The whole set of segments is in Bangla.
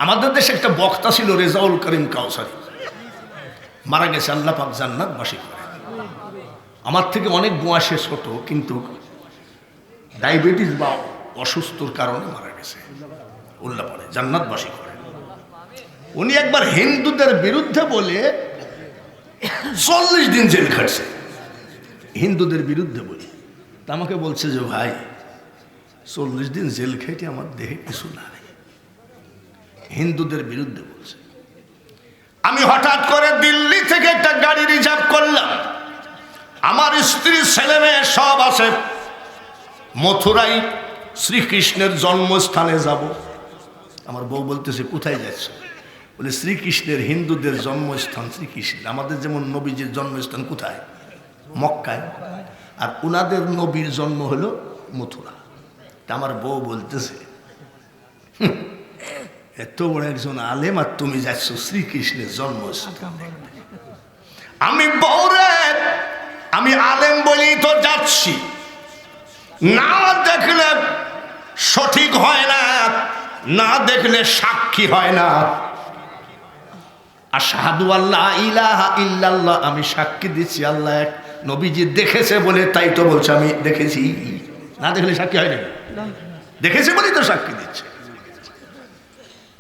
আমাদের দেশে একটা বক্তা ছিল রেজাউল করিম কাউসারি, মারা গেছে, আল্লাহ পাক জান্নাতবাসী করে। আমার থেকে অনেক বয়সে ছোট, কিন্তু ডায়াবেটিস বা অসুস্থর কারণে মারা গেছে, উল্লাহ পরে জান্নাতবাসী করে। উনি একবার হিন্দুদের বিরুদ্ধে বলে 40 দিন জেল খাটছে, হিন্দুদের বিরুদ্ধে বলে। তা আমাকে বলছে যে ভাই 40 দিন জেল খেটে আমার দেহে কিছু নাই, হিন্দুদের বিরুদ্ধে বলছে। আমি হঠাৎ করে দিল্লি থেকে একটা গাড়ি রিজার্ভ করলাম, আমার স্ত্রী ছেলে মেয়ে সব আছে, মথুরাই শ্রীকৃষ্ণের জন্মস্থানে যাব। আমার বউ বলতেছে কোথায় যাচ্ছ? বলে শ্রীকৃষ্ণের, হিন্দুদের জন্মস্থান শ্রীকৃষ্ণ। আমাদের যেমন নবীজির জন্মস্থান কোথায়? মক্কায়। আর উনাদের নবীর জন্ম হলো মথুরা। তা আমার বউ বলতেছে এত বড় একজন আলেম আর তুমি যাচ্ছ শ্রীকৃষ্ণের জন্মস্থান। আমি বউরে, আমি আলেম বলেই তো যাচ্ছি, না দেখলে সঠিক হয় না, না দেখলে সাক্ষী হয় না। আশহাদু আল্লা ইলাহা ইল্লাল্লাহ, আমি সাক্ষী দিচ্ছি আল্লাহ এক, নবীজি দেখেছে বলে তাই তো বলছে আমি দেখেছি, না দেখলে সাক্ষী হয় না, দেখেছে বলেই তো সাক্ষী দিচ্ছে।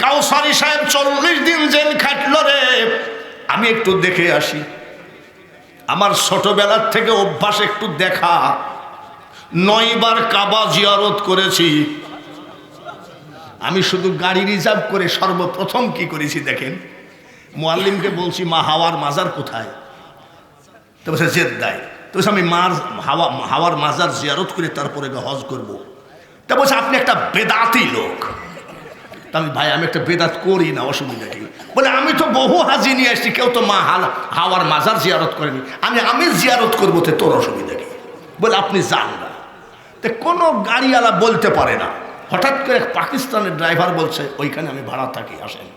কাউসারি সাহেব 40 দিন জেল খাটলো রে। আমি একটু দেখে আসি, আমার ছোটবেলার থেকে অভ্যাস একটু দেখা। 9 বার কাবা জিয়ারত করেছি। আমি শুধু গাড়ি রিজার্ভ করে সর্বপ্রথম কি করেছি দেখেন, মুআল্লিমকে বলছি মা হাওয়ার মাজার কোথায়? তো বলছে জেদ্দায়। তো বলছে আমি হাওয়ার মাজার জিয়ারত করে তারপরে হজ করব। তা বলছে আপনি একটা বেদাতি লোক। তা আমি ভাই আমি একটা বেদাত করি না, অসুবিধা কি? বলে আমি তো বহু হাজি নিয়ে আসছি, কেউ তো হাওয়ার মাজার জিয়ারত করেনি, আমি জিয়ারত করবো, তো তোর অসুবিধা কি? বলে আপনি যান না। তো কোনো গাড়িওয়ালা বলতে পারে না। হঠাৎ করে পাকিস্তানের ড্রাইভার বলছে ওইখানে আমি ভাড়া থাকি, আসেন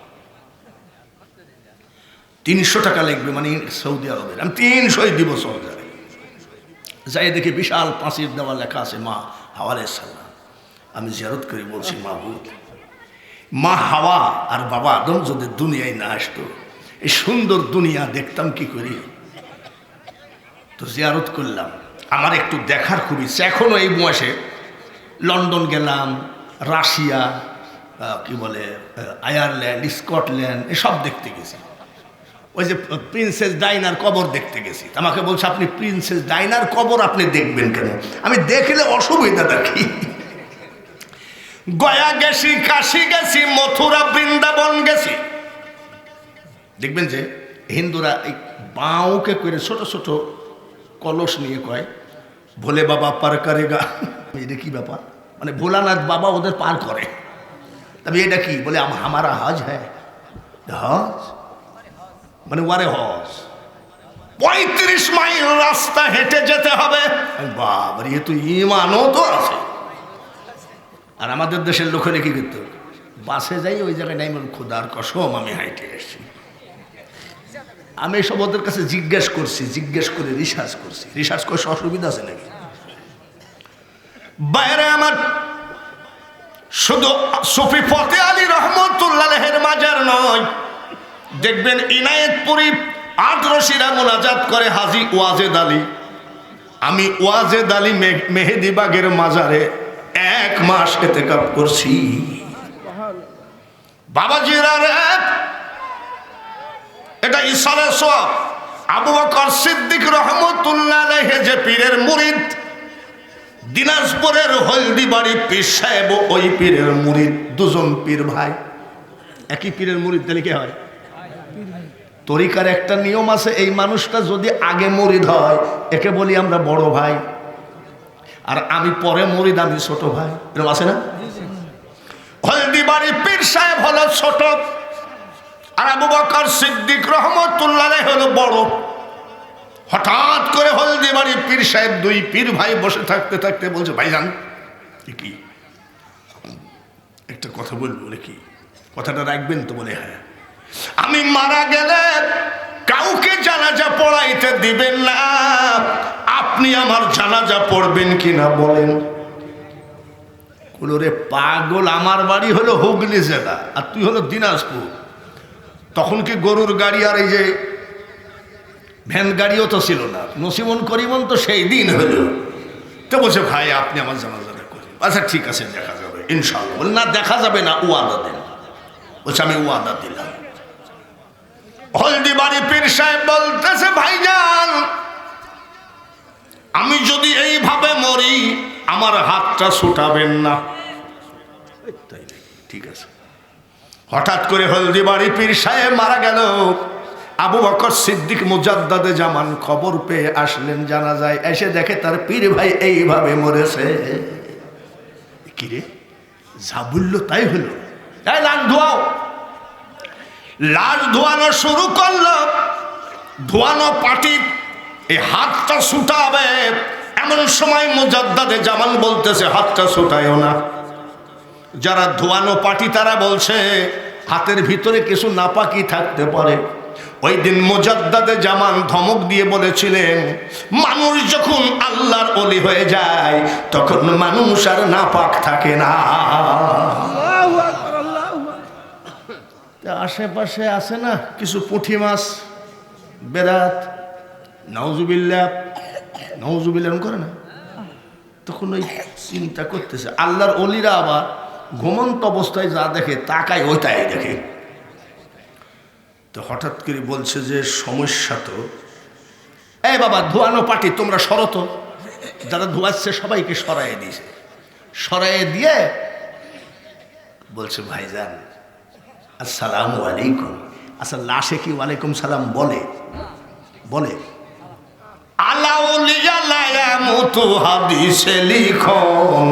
300 টাকা লাগবে, মানে সৌদি আরবের। আমি 300 দিব সৌদি আরবে। যাই দেখি বিশাল পাঁচির দেওয়া লেখা আছে মা হাওয়ার সালাম। আমি জিয়ারত করে বলছি মা হাওয়া আর বাবা আদম যদি দুনিয়ায় না আসতো, এই সুন্দর দুনিয়া দেখতাম কি করি? তো জিয়ারত করলাম। আমার একটু দেখার খুব ইচ্ছে, এখনো এই বয়সে লন্ডন গেলাম, রাশিয়া, কি বলে আয়ারল্যান্ড, স্কটল্যান্ড, এসব দেখতে গেছি। ওই যে প্রিন্সেস ডাইনার কবর দেখতে গেছি। আমাকে বলছে আপনি প্রিন্সেস ডাইনার কবর আপনি দেখবেন কেন? আমি দেখলে অসুবিধাটা কি? গয়া গেছি, কাশী গেছি, মথুরা, বৃন্দাবন গেছি। দেখবেন যে হিন্দুরা এই বাউকে করে ছোট ছোট কলস নিয়ে কয় ভোলে বাবা পার করেগা। এটা কি ব্যাপার? মানে ভোলানাথ বাবা ওদের পার করে। তবে এটা কি বলে আমারা হজ হ্যাঁ, হজ মানে ওয়ারে হজ 35 মাইল রাস্তা হেঁটে যেতে হবে। বাবারে, এ তো ইমানও তো আছে। আর আমাদের দেশের লোকেরা কি করতো? বাসে যাই, ওই জায়গায় নাই, বল খোদার কসম আমি হাইটে এসেছি। আমি এসব ওদের কাছে জিজ্ঞেস করে রিসার্চ করে অসুবিধা আছে নাকি? বাইরে আমার শুধু সুফি ফতে আলী রহমতুল্লাহের মাজার নয়, দেখবেন ইনায়েতপুরি আদরশিরা মোনাজাত করে হাজী ওয়াজেদ আলী। আমি ওয়াজেদ আলী মেহেদিবাগের মাজারে 1 মাস ইতিকাফ করছি। বাবাজিরা রে, এটা ইসালে সওয়াব। আবু বকর সিদ্দিক রহমতুল্লাহ আলাইহি যে পীরের মুরিদ, দিনাজপুরের হলদিবাড়ি পীর সাহেব ওই পীরের মুরিদ, দুজন পীর ভাই। একই পীরের মুরিদ তাহলে কি হয়? তরিকার একটা নিয়ম আছে, এই মানুষটা যদি আগে মুরিদ হয় একে বলি আমরা বড় ভাই, আর আমি পরে মুরিদ, আমি ছোট ভাই। এরকম আছে না? হলদিবাড়ি পীর সাহেব হলো ছোট, আর আবু বকর সিদ্দিক রহমতুল্লাহ আলাইহি হলো বড়। হঠাৎ করে হলদিবাড়ি পীর সাহেব 2 পীর ভাই বসে থাকতে থাকতে বলছে ভাইজান কি একটা কথা বলবো? বলে কি? কথাটা রাখবেন তো? বলে হ্যাঁ। আমি মারা গেলে কাউকে জানাজা পড়াইতে দিবেন না, আপনি আমার জানাজা পড়বেন কিনা বলেন? রে পাগল, আমার বাড়ি হলো হুগলি জেলা আর তুই হলো দিনাজপুর। তখন কি গরুর গাড়ি আর এই যে ভ্যান গাড়িও তো ছিল না, নসিমন করিমন তো সেই দিন হলো। তো বলছে ভাই আপনি আমার জানাজানা করেন। আচ্ছা ঠিক আছে দেখা যাবে ইনশাআল্লাহ। বলে না দেখা যাবে না, ওয়াদা দেন। বলছে আমি ওয়াদা দিলাম। হলদিবাড়ি পীর সাহেব বলতেছে ভাইজান আমি যদি এইভাবে মরি আমার হাতটা ছুটাবেন না। তাই ঠিক আছে। হঠাৎ করে হলদিবাড়ি পীর সাহেব মারা গেল। আবু বকর সিদ্দিক মুজাদ্দাদে জামান খবর পেয়ে আসলেন জানাজায়, এসে দেখে তার পীর ভাই এইভাবে মরেছে। কিরে যা বললো তাই হলো। তাই লাশ ধোয়াও। লাশ ধোয়ানো শুরু করলো। ধোয়ানো পাটি এই হাতটা ছুটাবে, এমন সময় মুজাদ্দাদে জামান বলতেছে হাতটা ছুটায়ও না। যারা ধোয়ানো পাটি তারা বলছে হাতের ভিতরে কিছু নাপাকি থাকতে পারে। ওই দিন মুজাদ্দাদে জামান ধমক দিয়ে বলেছিলেন মানুষ যখন আল্লাহর ওলি হয়ে যায় তখন মানুষ আর নাপাক থাকে না। আশেপাশে আছে না কিছু পুঁটি মাছ, বেরাত, নাউজুবিল্লাহ নাউজুবিল্লাহ করে না, তখন ওই চিন্তা করতেছে আল্লাহর ওলিরা আবার ঘুমন্ত অবস্থায় যা দেখে তাকায় ওইটাই দেখে। তো হঠাৎ করে বলছে যে সমস্যা তো এই বাবা ধোয়ানো পাটি তোমরা সরত। যারা ধোয়াচ্ছে সবাইকে সরাইয়ে দিয়েছে। সরাইয়ে দিয়ে বলছে ভাইজান আসসালামু আলাইকুম। আচ্ছা লাশে কি ওয়ালাইকুম সালাম বলে? বলে আলাউলিয়া লায়ামুতু হাদিসে লিখন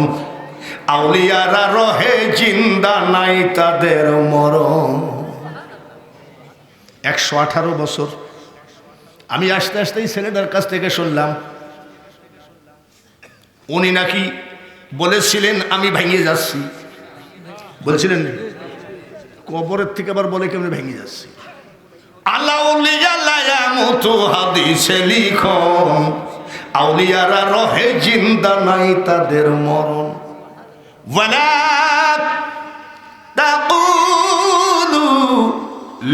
আউলিয়ারা রহে জিন্দা নাই তাদের মরণ। 118 বছর আমি আস্তে আস্তেই ছেলেটার কাছ থেকে শুনলাম উনি নাকি বলেছিলেন আমি ভেঙে যাচ্ছি। বলছিলেন কবরের থেকে আবার বলে কেমন ভেঙে যাচ্ছি। আলাউলিয়া লায়ামুতু হাদিসে লিখন আউলিয়ারা রহে জিন্দা নাই তাদের মরণ। ওয়ালা তাকুলু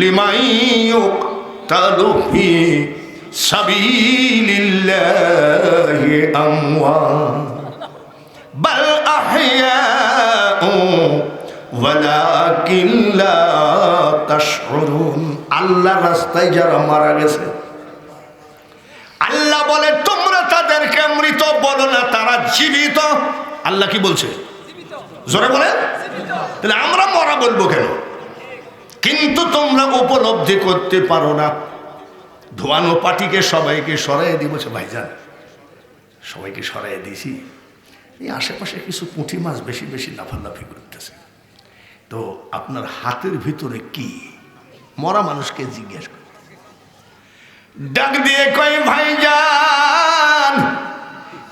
লিমান ইউকতালু ফি সাবিলিল্লাহি আমওয়াত বাল আহইয়াউ ওয়ালাকিন লা তাশউরুন। আল্লাহর রাস্তায় যারা মারা গেছে আল্লাহ বলে তোমরা তাদেরকে মৃত বলো না, তারা জীবিত। আল্লাহ কি বলছে? জোরে বলে। তাহলে আমরা মরা বলবো কেন? কিন্তু তোমরা উপলব্ধি করতে পারো না। ধোয়ানো পাটিকে সবাইকে সরাই দিয়ে বলছে ভাইজান সবাইকে সরাই দিয়েছি, এই আশেপাশে কিছু পুঁটি মাছ বেশি বেশি লাফালাফি করতেছে, তো আপনার হাতের ভিতরে কি? মরা মানুষকে জিজ্ঞেস করে ডাক দিয়ে কই ভাইজান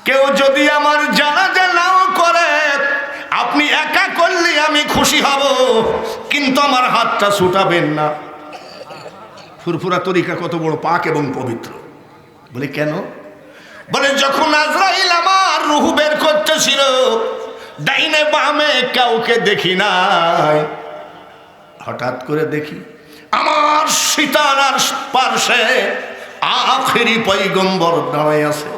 কেউ যদি আমার জানাজা নাও করে আপনি একা করলে আমি খুশি হব, কিন্তু আমার হাতটা ছুটাবেন না। ফুরফুরা তরিকা কত বড় পাক এবং পবিত্র। বলে কেন? বলে যখন আজরাইল আমার রূহ বের করতেছিল ডাইনে বামে কাউকে দেখি নাই, হঠাৎ করে দেখি আমার সীতানার পার্শ্বে আখেরি পয়গম্বর দাঁড়ায় আছে।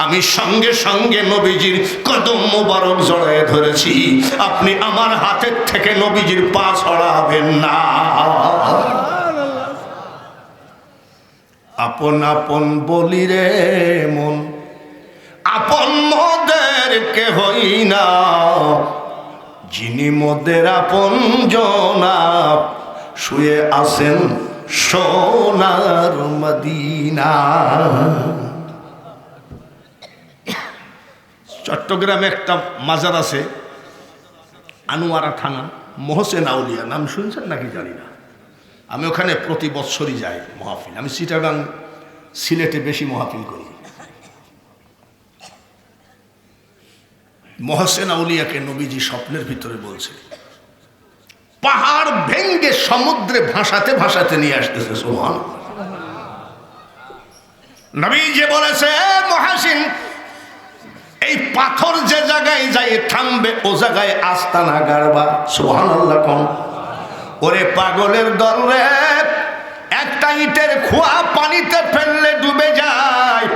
আমি সঙ্গে সঙ্গে নবীজির কদম মোবারক জড়ায় ধরেছি। আপনি আমার হাতের থেকে নবীজির পা ছড়াবেন না। আপন আপন বলি রে মন আপন মোদের কে হই না, যিনি মোদের আপন জনা শুয়ে আছেন সোনার মদিনা। চট্টগ্রামে একটা মাজার আছে আনোয়ারা থানা, মহসেন আউলিয়া, নাম শুনছেন নাকি জানি না। আমি ওখানে প্রতি বৎসরই যাই মাহফিল। আমি চিটাগাং সিলেটে বেশি মাহফিল করি। মহসেন আউলিয়াকে নবীজি স্বপ্নের ভিতরে বলছে পাহাড় ভেঙ্গে সমুদ্রে ভাসাতে ভাসাতে নিয়ে আসতেছে। সুবহানাল্লাহ। নবীজি বলেছে মহাসিন এই পাথর যে জায়গায় যাই থামবে ও জায়গায় আস্তানা গাড়বা। সুবহানাল্লাহ কোন। ওরে পাগলের দল রে, একটা ইটের খোয়া পানিতে ফেললে ডুবে যায়,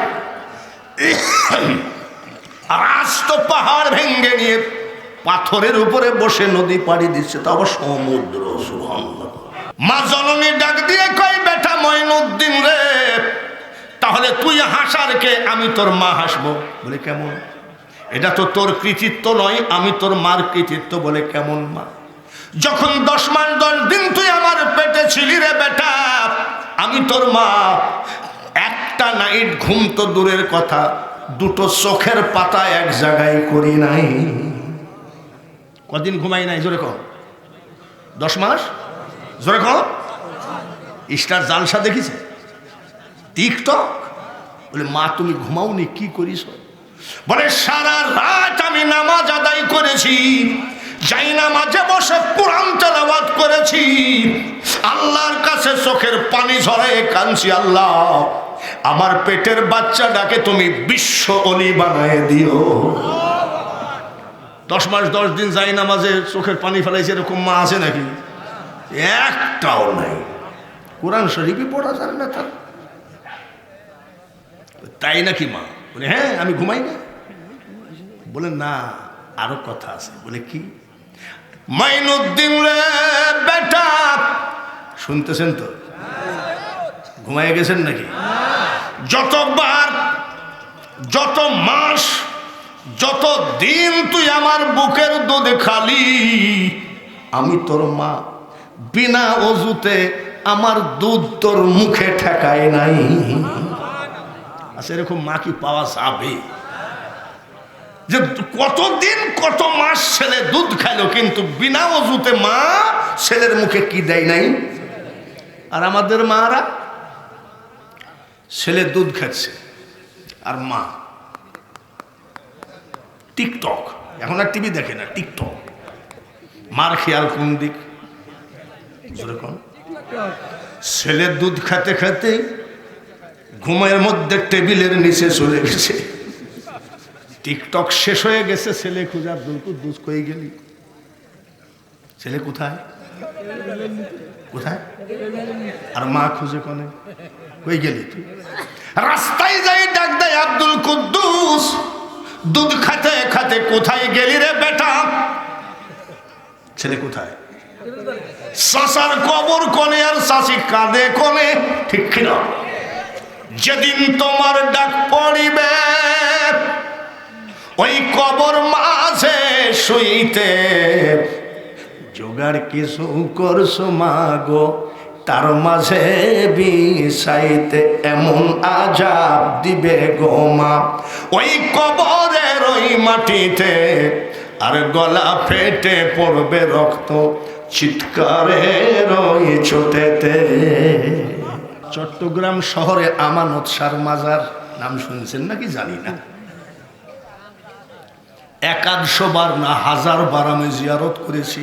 আর আস্ত পাহাড় ভেঙ্গে নিয়ে পাথরের উপরে বসে নদী পাড়ি দিচ্ছে, তা আবার সমুদ্র। সুবহানাল্লাহ। মা জননী ডাক দিয়ে কই, বেটা মঈনুদ্দিন রে, তাহলে তুই হাসার কে? আমি তোর মা হাসবো। বলে কেমন? এটা তো তোর কৃতিত্ব নয়, আমি তোর মার কৃতিত্ব। বলে কেমন মা? যখন 10 মাস 10 দিন তুই আমার পেটে ছিলি রে বেটা, আমি তোর মা একটা নাইট ঘুম তো দূরের কথা, দুটো চোখের পাতা এক জায়গায় করি নাই। কদিন ঘুমাই নাই? জোরে কর। 10 মাস? জোরে কর। স্টার জালসা দেখিছে? টিকটক? বলে মা তুমি ঘুমাওনি, কি করিস? বলে সারা রাত আমি নামাজ আদায় করেছি, যাই নামাজে বসে কোরআন তেলাওয়াত করেছি, আল্লাহর কাছে চোখের পানি ঝরায় কাঁদছি, আল্লাহ আমার পেটের বাচ্চাটাকে তুমি বিশ্ব অলি বানায় দিও। 10 মাস 10 দিন যাই নামাজে চোখের পানি ফেলাইছে, এরকম মা আছে নাকি? একটাও নাই। কোরআন শরীফই পড়া জানে না তার। তাই নাকি মা? বলে হ্যাঁ, আমি ঘুমাই না। বলে না, আরো কথা আছে। বলে কি? মঈনুদ্দিন রে বেটা, শুনতেছেন তো? ঘুমাই গেছেন নাকি? যতবার, যত মাস, যত দিন তুই আমার বুকের দুধ খালি, আমি তোর মা বিনা অজুতে আমার দুধ তোর মুখে ঠেকায় নাই। আচ্ছা, এরকম মা কি পাওয়া যাবে? যে কতদিন কত মাস ছেলে দুধ খাইলো, কিন্তু বিনা অজুতে মা ছেলের মুখে কি দেয় নাই। আর আমাদের মারা ছেলে দুধ খাচ্ছে আর মা টিকটক। এখন আর টিভি দেখে না, টিকটক। মার খেয়াল কোন দিক? ছেলে দুধ খেতে খেতে ঘুমের মধ্যে টেবিলের নিচে চলে গেছে, টিকটক শেষ হয়ে গেছে, ছেলে খুঁজে আব্দুল কুদ্দুস কই গেলি? ছেলে কোথায় কোথায়? আর মা খুঁজে কনে, কই গেলি তুই? রাস্তায় যাই ডাক দেয়, আব্দুল কুদ্দুস দুধ খাতে খাতে কোথায় গেলি রে বেটা? ছেলে কোথায়? চাচার কবর কোনে, আর চাচি কাঁদে কোনে, ঠিক কিনা? যেদিন তোমার ডাক পড়িবে ওই কবর মাঝে শুইতে, জোগাড় কিছু করছো মাগো তার মাঝে বিছাইতে, এমন আজাব দিবে গো মা ওই কবরের ওই মাটিতে, আর গলা ফেটে পড়বে রক্ত চিৎকারের ওই ছোটেতে। চট্টগ্রাম শহরে আমানত শাহর মাজার নাম শুনছেন নাকি জানি না, 100 বার না 1000 বার আমি জিয়ারত করেছি।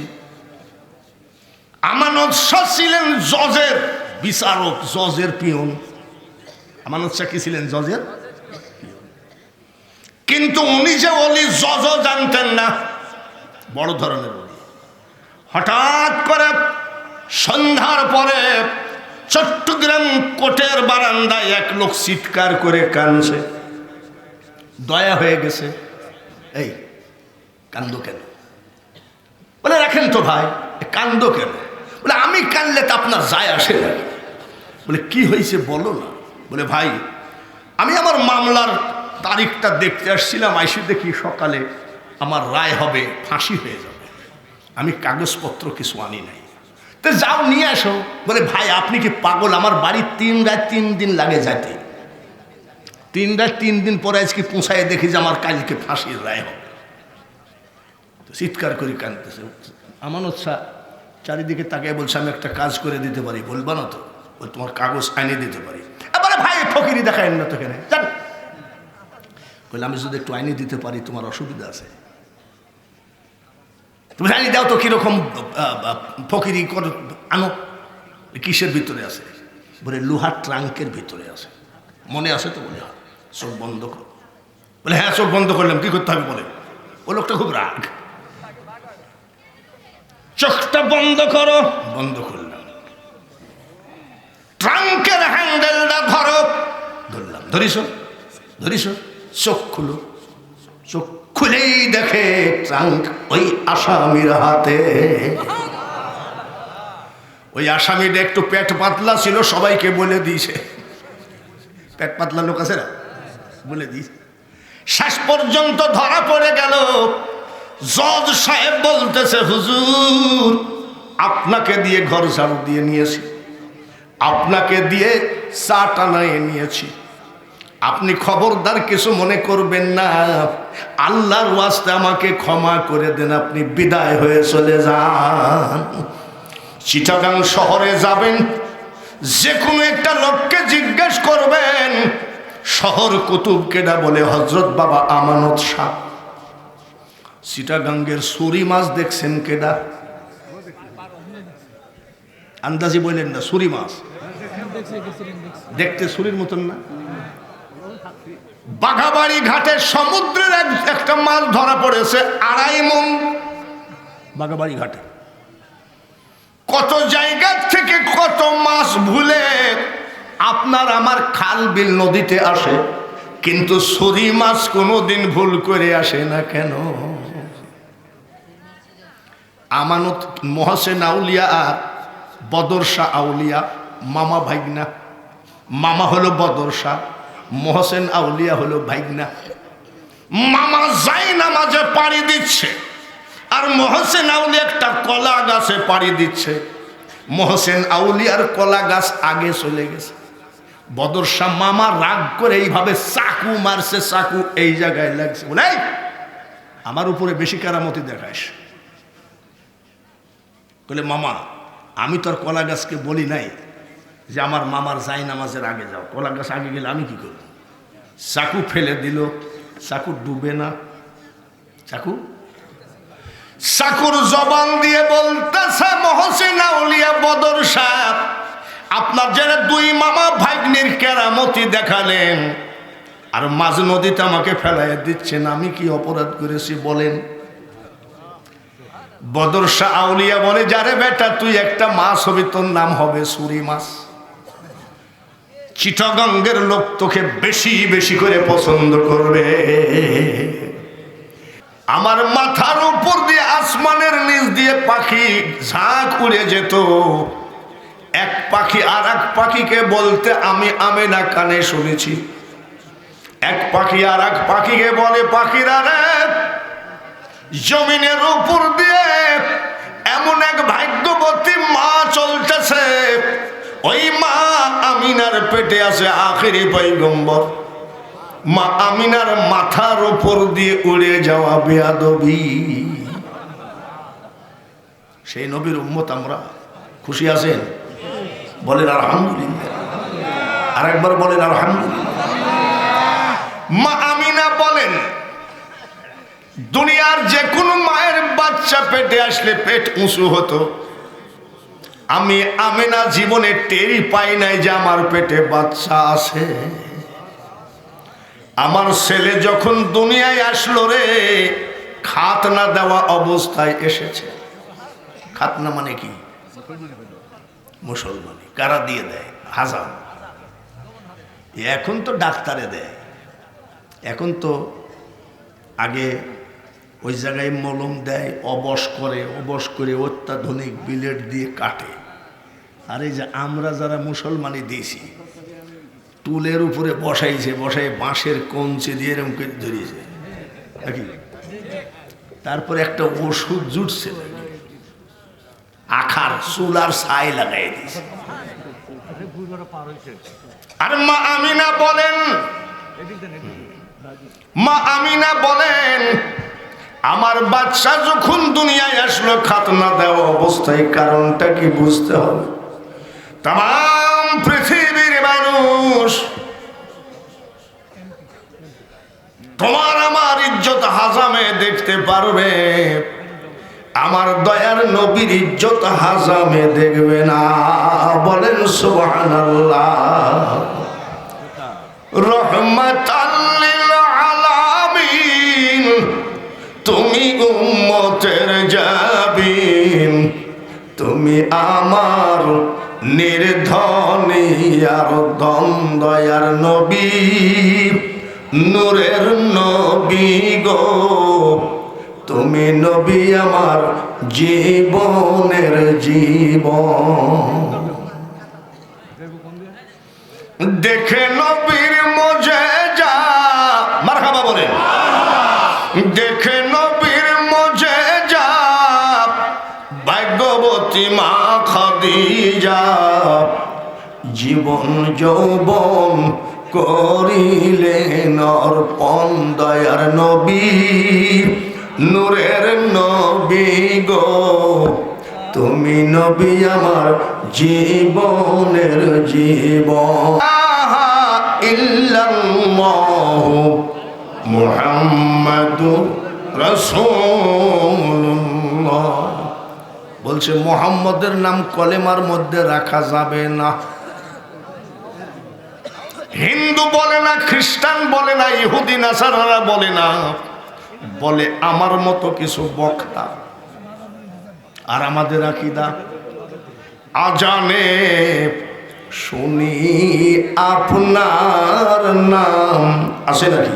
আমানত শাহ ছিলেন জজের বিচারক, জজের পিয়ন। আমানত শাহ কি ছিলেন? জজের। কিন্তু উনি যে ওলি, জজও জানতেন না, বড় ধরনের ওলি। হঠাৎ করে সন্ধ্যার পরে চট্টগ্রাম কোর্টের বারান্দায় এক লোক চিৎকার করে কাঁদছে, দয়া হয়ে গেছে। এই কান্দো কেন? বলে রাখেন তো ভাই, কান্দো কেন? বলে আমি কানলে তো আপনার যায় আসে না। বলে কি হয়েছে বলো না। বলে ভাই, আমি আমার মামলার তারিখটা দেখতে আসছিলাম, আইসি দেখি সকালে আমার রায় হবে, ফাঁসি হয়ে যাবে, আমি কাগজপত্র কিছু আনি নাই, তো যাও নিয়ে আসো। বলে ভাই আপনি কি পাগল? আমার বাড়ি 3 রাত 3 দিন লাগে যাইতে, 3 রাত 3 দিন পরে আজকে পৌঁছায় দেখি যে আমার কালকে ফাঁসির রায় হবে। চিৎকার করে কাঁদতেছে। আমানত শাহ চারিদিকে তাকিয়ে বলছে আমি একটা কাজ করে দিতে পারি, বলবা না তো? ওই তোমার কাগজ আইনে দিতে পারি। এবারে ভাই ফকিরি দেখায় না তো কেন জান? বলে আমি যদি একটু আইনে দিতে পারি, তোমার অসুবিধা আছে? তুমি জানি দাও তো কিরকম ফকিরি কর, আনো। কিসের ভিতরে আছে? বলে লোহার ট্রাঙ্কের ভিতরে আছে। মনে আছে তো? বলে চোখ বন্ধ কর। বলে হ্যাঁ চোখ বন্ধ করলাম, কি করতে হবে বলে। ও লোকটা খুব রাগ, চোখটা বন্ধ করো, বন্ধ করলাম। ট্রাঙ্কের হ্যান্ডেলটা ধরো, ধরলাম। ধরিস ধরিস, চোখ খুলো। চোখ খুলেই দেখে ট্রাঙ্ক ওই আসামির হাতে। ওই আসামিটা একটু পেট পাতলা ছিল, সবাইকে বলে দিয়েছে। পেট পাতলা লোক আছে না, বলে দিয়েছে। শেষ পর্যন্ত ধরা পড়ে গেল। জজ সাহেব বলতেছে, হুজুর আপনাকে দিয়ে ঘর ঝাড়ু দিয়ে নিয়েছি, আপনাকে দিয়ে চা টানায় নিয়েছি, আপনি খবরদার কিছু মনে করবেন না, আল্লাহর ওয়াস্তে আমাকে ক্ষমা করে দেন, আপনি বিদায় হয়ে চলে যান। চিটাগাং শহরে যাবেন, যে কোনো একটা লোককে জিজ্ঞেস করবেন শহর কুতুব কেডা, বলে হযরত বাবা আমানত শাহ। চিটাগাঙ্গের সুরি মাছ দেখছেন কেডা? আন্দাজি বললেন না, সুরি মাছ দেখতে সুরির মতন না? বাঘাবাড়ি ঘাটে সমুদ্রের একটা মাছ ধরা পড়েছে 2.5 মণ। বাঘাবাড়ি ঘাটে কত জায়গা থেকে কত মাছ ভুলে আপনার আমার খাল বিল নদীতে আসে, কিন্তু সুরি মাছ কোনোদিন ভুল করে আসে না কেন? আমানত মহসেন আউলিয়া আর বদর শাহ আউলিয়া মামা ভাইগনা। মামা হলো বদর শাহ, মহসেন আউলিয়া হলো ভাইগনা। মামা যাই নামাজে পাড়ি দিচ্ছে, আর মহসেন আউলিয়া একটা কলা গাছে পাড়ি দিচ্ছে। মহসেন আউলিয়ার কলা গাছ আগে চলে গেছে। বদর শাহ মামা রাগ করে এইভাবে চাকু মারছে, চাকু এই জায়গায় লাগছে। বলে আমার উপরে বেশি কেরামতি দেখাইস। বলে মামা আমি তো আর কলা গাছকে বলি নাই যে আমার মামার যাই নামাজের আগে যাও, কলা গাছ আগে গেলে আমি কি করব? চাকু ফেলে দিল, চাকু ডুবে না। চাকুর জবান দিয়ে বলতেছে, মহসিন আউলিয়া বদর শাহ আপনার যারা 2 মামা ভাগ্নির কেরামতি দেখালেন, আর মাঝ নদীতে আমাকে ফেলাই দিচ্ছেন, আমি কি অপরাধ করেছি বলেন? বদর শাহ আউলিয়া বলে, যারে বেটা তুই একটা মাছ হবি, তোর নাম হবে সুরি মাছ। চিটাগাঙ্গের লোক তোকে বেশি বেশি করে পছন্দ করবে। আমার মাথার উপর দিয়ে আসমানের নিচ দিয়ে পাখি ঝাঁক উড়ে যেত, এক পাখি আর এক পাখিকে বলতে আমি আমেনা কানে শুনেছি। এক পাখি আর এক পাখিকে বলে, পাখিরা রে, জমিনের উপর দিয়ে এমন এক ভাগ্যবতী মা চলতেছে, ওই মা আমিনার পেটে আছে আখেরি পয়গম্বর। মা আমিনার মাথার উপর দিয়ে উড়ে যাওয়া বেয়াদবি। সেই নবীর উম্মত আমরা। খুশি আছেন? বলেন আলহামদুলিল্লাহ। আরেকবার বলেন আলহামদুলিল্লাহ। মা আমিনা বলেন, দুনিয়ার যে কোনো মায়ের বাচ্চা পেটে আসলে পেট উঁচু হতো, আমি আমিনা জীবনে টেরই পাই নাই যে আমার পেটে বাচ্চা আছে। আমার ছেলে যখন দুনিয়ায় আসলো রে, খাতনা দেওয়া অবস্থায় এসেছে। খাতনা মানে কি? মুসলমানি। কারা দিয়ে দেয়? হাজাম। এখন তো ডাক্তারে দেয়। এখন তো আগে ওই জায়গায় মলম দেয়, অবশ করে অত্যাধুনিক বিলেট দিয়ে কাটে। আর এই যে আমরা যারা মুসলমানি দিয়েছি, টুলের উপরে বসাইছে, বসাই বাঁশের কঞ্চি দিয়ে এরকম করে ধরিয়েছে নাকি, তারপরে একটা ওষুধ জুটছে আখার চুলার ছাই লাগাই দিয়েছে। আর মা আমিনা বলেন আমার বাচ্চা যখন দুনিয়ায় আসলো খাতনা দেওয়া অবস্থায়, কারণটা কি বুঝতে হবে। তাম পৃথিবীর মানুষ তোমার আমার ইজ্জত হাজামে দেখতে পারবে, আমার দয়ার নবীর ইজ্জত হাজামে দেখবে না। বলেন সুবহানাল্লাহ। রহমাতাল লিল আলামিন যাবেন, তুমি আমার নির্ধনী আর দ্বন্দ্বয়ার নবী, নূরের নবী গো, তুমি নবী আমার জীবনের জীবন। দেখে নবীর মুজিজা, মারহাবা বলেন, দেখে নবীর মুজিজা ভাগ্যবতী মা খাদিজা, জীবন যৌবন করিলেন অর্পণ দয়ার নবী, নূরের নবী গো, তুমি নবী আমার জীবনের জীবন। ইল্লাল্লাহু মুহাম্মাদুর রাসূলুল্লাহ। বলছে মুহাম্মদের নাম কলেমার মধ্যে রাখা যাবে না। হিন্দু বলে না, খ্রিস্টান বলে না, ইহুদি নাসারারা বলে না, বলে আমার মতো কিছু বক্তা। আর আমাদের আকীদা, আজানে শুনি আপনার নাম, আছে নাকি?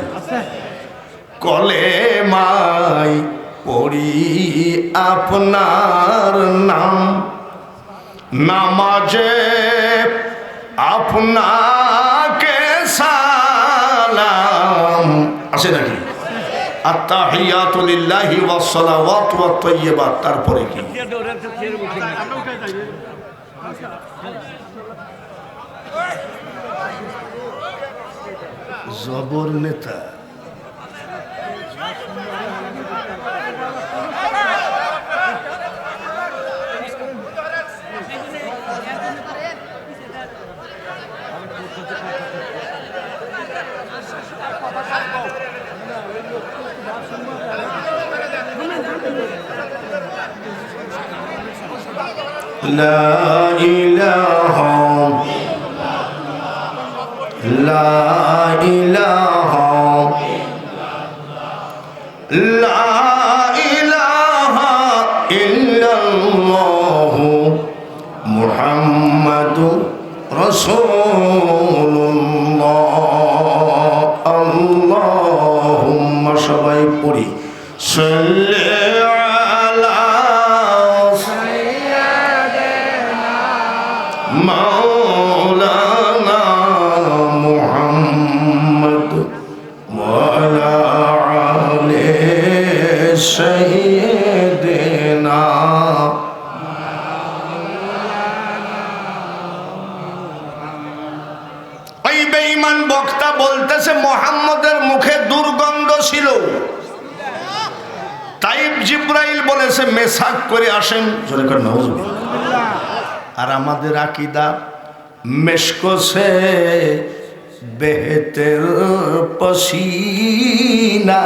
কলেমায় পড়ি আপনার নাম, নামাজে আপনাকে সালাম, আছে নাকি? আত্তাহিয়াতু লিল্লাহি ওয়াস সালাওয়াতু ওয়াত তাইয়্যিবাত। তারপরে কি? জবর নেতা। লা ইলাহা লা ইলাহা লা ইলাহা ইল্লাল্লাহু মুহাম্মাদুর রাসূলুল্লাহ। আল্লাহুম্মা, সবাই পড়ি, সাল্লি আলা মাওলানা মুহাম্মদ ওয়া আলা আলি সাইয়্যিদিনা। ওই বেঈমান বক্তা বলতেছে মুহাম্মদের মুখে দুর্গন্ধ ছিল, তাই জিবরাইল বলেছে মেসাক করে আসেন, জোরে করে নাউজুবিল্লাহ। আর আমাদের আকীদা, মেশকো সে বেহতের পসিনা,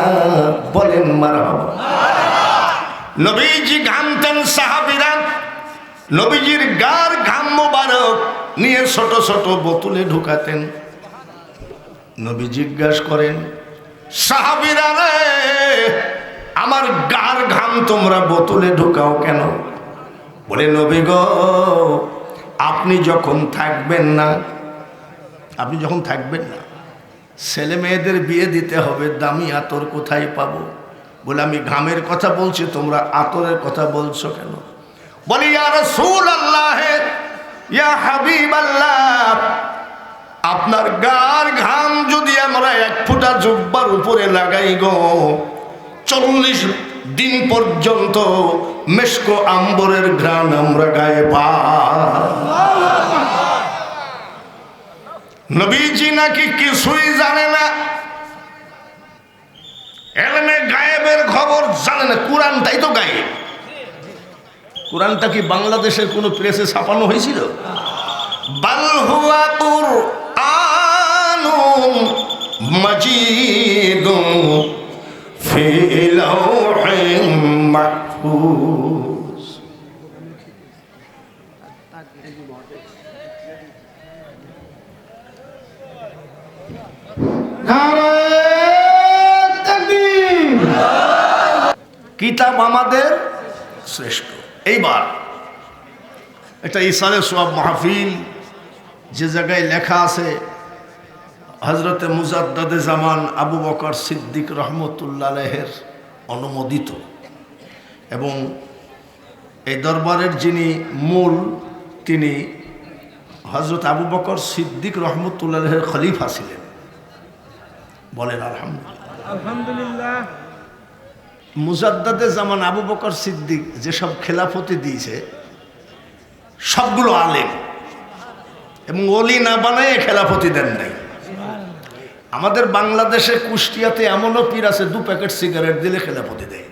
বলেন মারহাবা। নবীজি ঘামতেন, সাহাবীরা নবীজির গার ঘাম মোবারক নিয়ে ছোট ছোট বোতলে ঢুকাতেন। নবী জিজ্ঞাসা করেন, সাহাবীরা রে, আমার গার ঘাম তোমরা বোতলে ঢুকাও কেন? বলে, নবী গো, আপনি যখন থাকবেন না, আপনি যখন থাকবেন না, ছেলে মেয়েদের বিয়ে দিতে হবে, দামি আতর কোথায় পাবো? বলে, আমি ঘামের কথা বলছি, তোমরা আতরের কথা বলছো কেন? বলি, ইয়া রাসূলুল্লাহ, ইয়া হাবিবাল্লাহ, আপনার গার ঘাম যদি আমরা এক ফোঁটা জুব্বার উপরে লাগাই গো, 40 দিন পর্যন্ত মেশকো আম্বরের ঘ্রাণ আমরা গায়ে পাই। নবীজি নাকি কিছুই জানে না, এলমে গায়েবের খবর জানে না। কোরআনটাই তো গায়েব। কোরআনটা কি বাংলাদেশের কোন প্রেসে ছাপানো হয়েছিল? বাল হুয়া কুরআনুম মাজিদুন ফি লাওহিম মাহফুজ। কিতাব আমাদের শ্রেষ্ঠ। এইবার একটা ইসালে সোয়াব মাহফিল, যে জায়গায় লেখা আছে হজরতে মুজাদ্দাদে জামান আবু বকর সিদ্দিক রহমতুল্লাহ আলাইহির অনুমোদিত, এবং এই দরবারের যিনি মূল তিনি হজরত আবু বকর সিদ্দিক রহমতুল্লাহ আলাইহির খলিফা ছিলেন। বলেন আলহামদুলিল্লাহ। মুজাদ্দাদে জামান আবু বকর সিদ্দিক যেসব খেলাফতি দিয়েছে সবগুলো আলেম, এবং ওলি না বানায় খেলাফতি দেন নাই। আমাদের বাংলাদেশে কুষ্টিয়াতে এমনও পীর আছে 2 প্যাকেট সিগারেট দিলে খেলাফতি দেয়।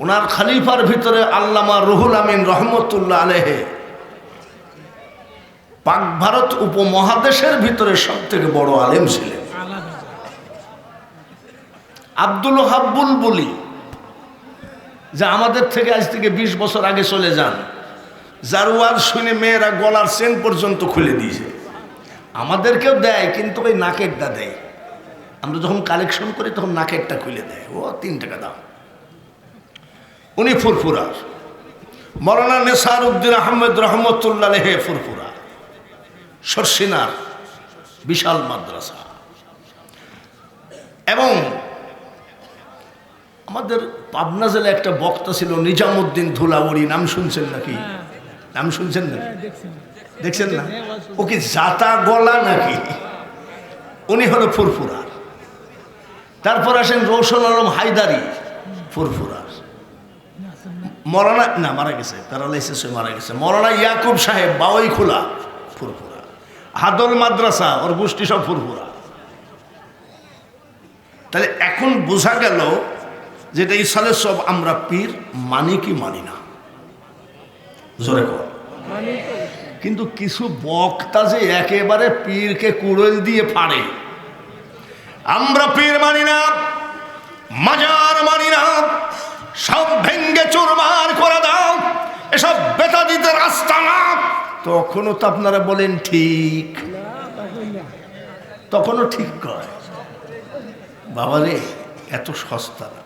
ওনার খলিফার ভিতরে আল্লামা রুহুল আমিন রহমতুল্লাহ আলাইহি পাক ভারত উপমহাদেশের ভিতরে সব থেকে বড় আলেম ছিলেন। আব্দুল ওহাব বুলবুলি, যা আমাদের থেকে আজ থেকে 20 বছর আগে চলে যান, যার ওয়াজ শুনে মেয়েরা গলার চেন পর্যন্ত খুলে দিয়েছে। আমাদেরকেও দেয়, কিন্তু ওই নাকেরটা দেয়। আমরা যখন কালেকশন করি তখন নাকেরটা খুলে দেয়, ও 3 টাকা দাম। উনি ফুরফুরার। মৌলানা নেসার উদ্দিন আহমেদ রহমতুল্লাহ আলাইহি ফুরফুরা, শর্ষিনার বিশাল মাদ্রাসা। এবং আমাদের পাবনা জেলায় একটা বক্তা ছিল নিজামুদ্দিন ধুলাউড়ি, নাম শুনছেন নাকি? নাম শুনছেন নাকি? দেখছেন না? ও কি জাতা গলা নাকি? উনি হলো ফুরফুরার। তারপর আসেন রৌশন আলম হায়দারি, ফুরফুরার। মৌলানা না মারা গেছে, প্যারালাইসিস হয়ে মারা গেছে। মৌলানা ইয়াকুব সাহেব বাওয়াইখোলা, ফুরফুরা। হাদল মাদ্রাসা, ওর গোষ্ঠী সব ফুরফুরা। তাহলে এখন বোঝা গেল যেটা ইসালে সব আমরা পীর মানি কি মানি না, জোরে কর। কিন্তু কিছু বক্তা যে একেবারে পীরকে কুড়েল দিয়ে ফাড়ে। আমরা পীর মানি না, মাজার মানি না, সব ভেঙ্গে চুরমার করে দাও, এসব বেতাদিতে রাস্তা না। তখনও তো আপনারা বলেন ঠিক, তখনও ঠিক কয়। বাবারে এত সস্তা না।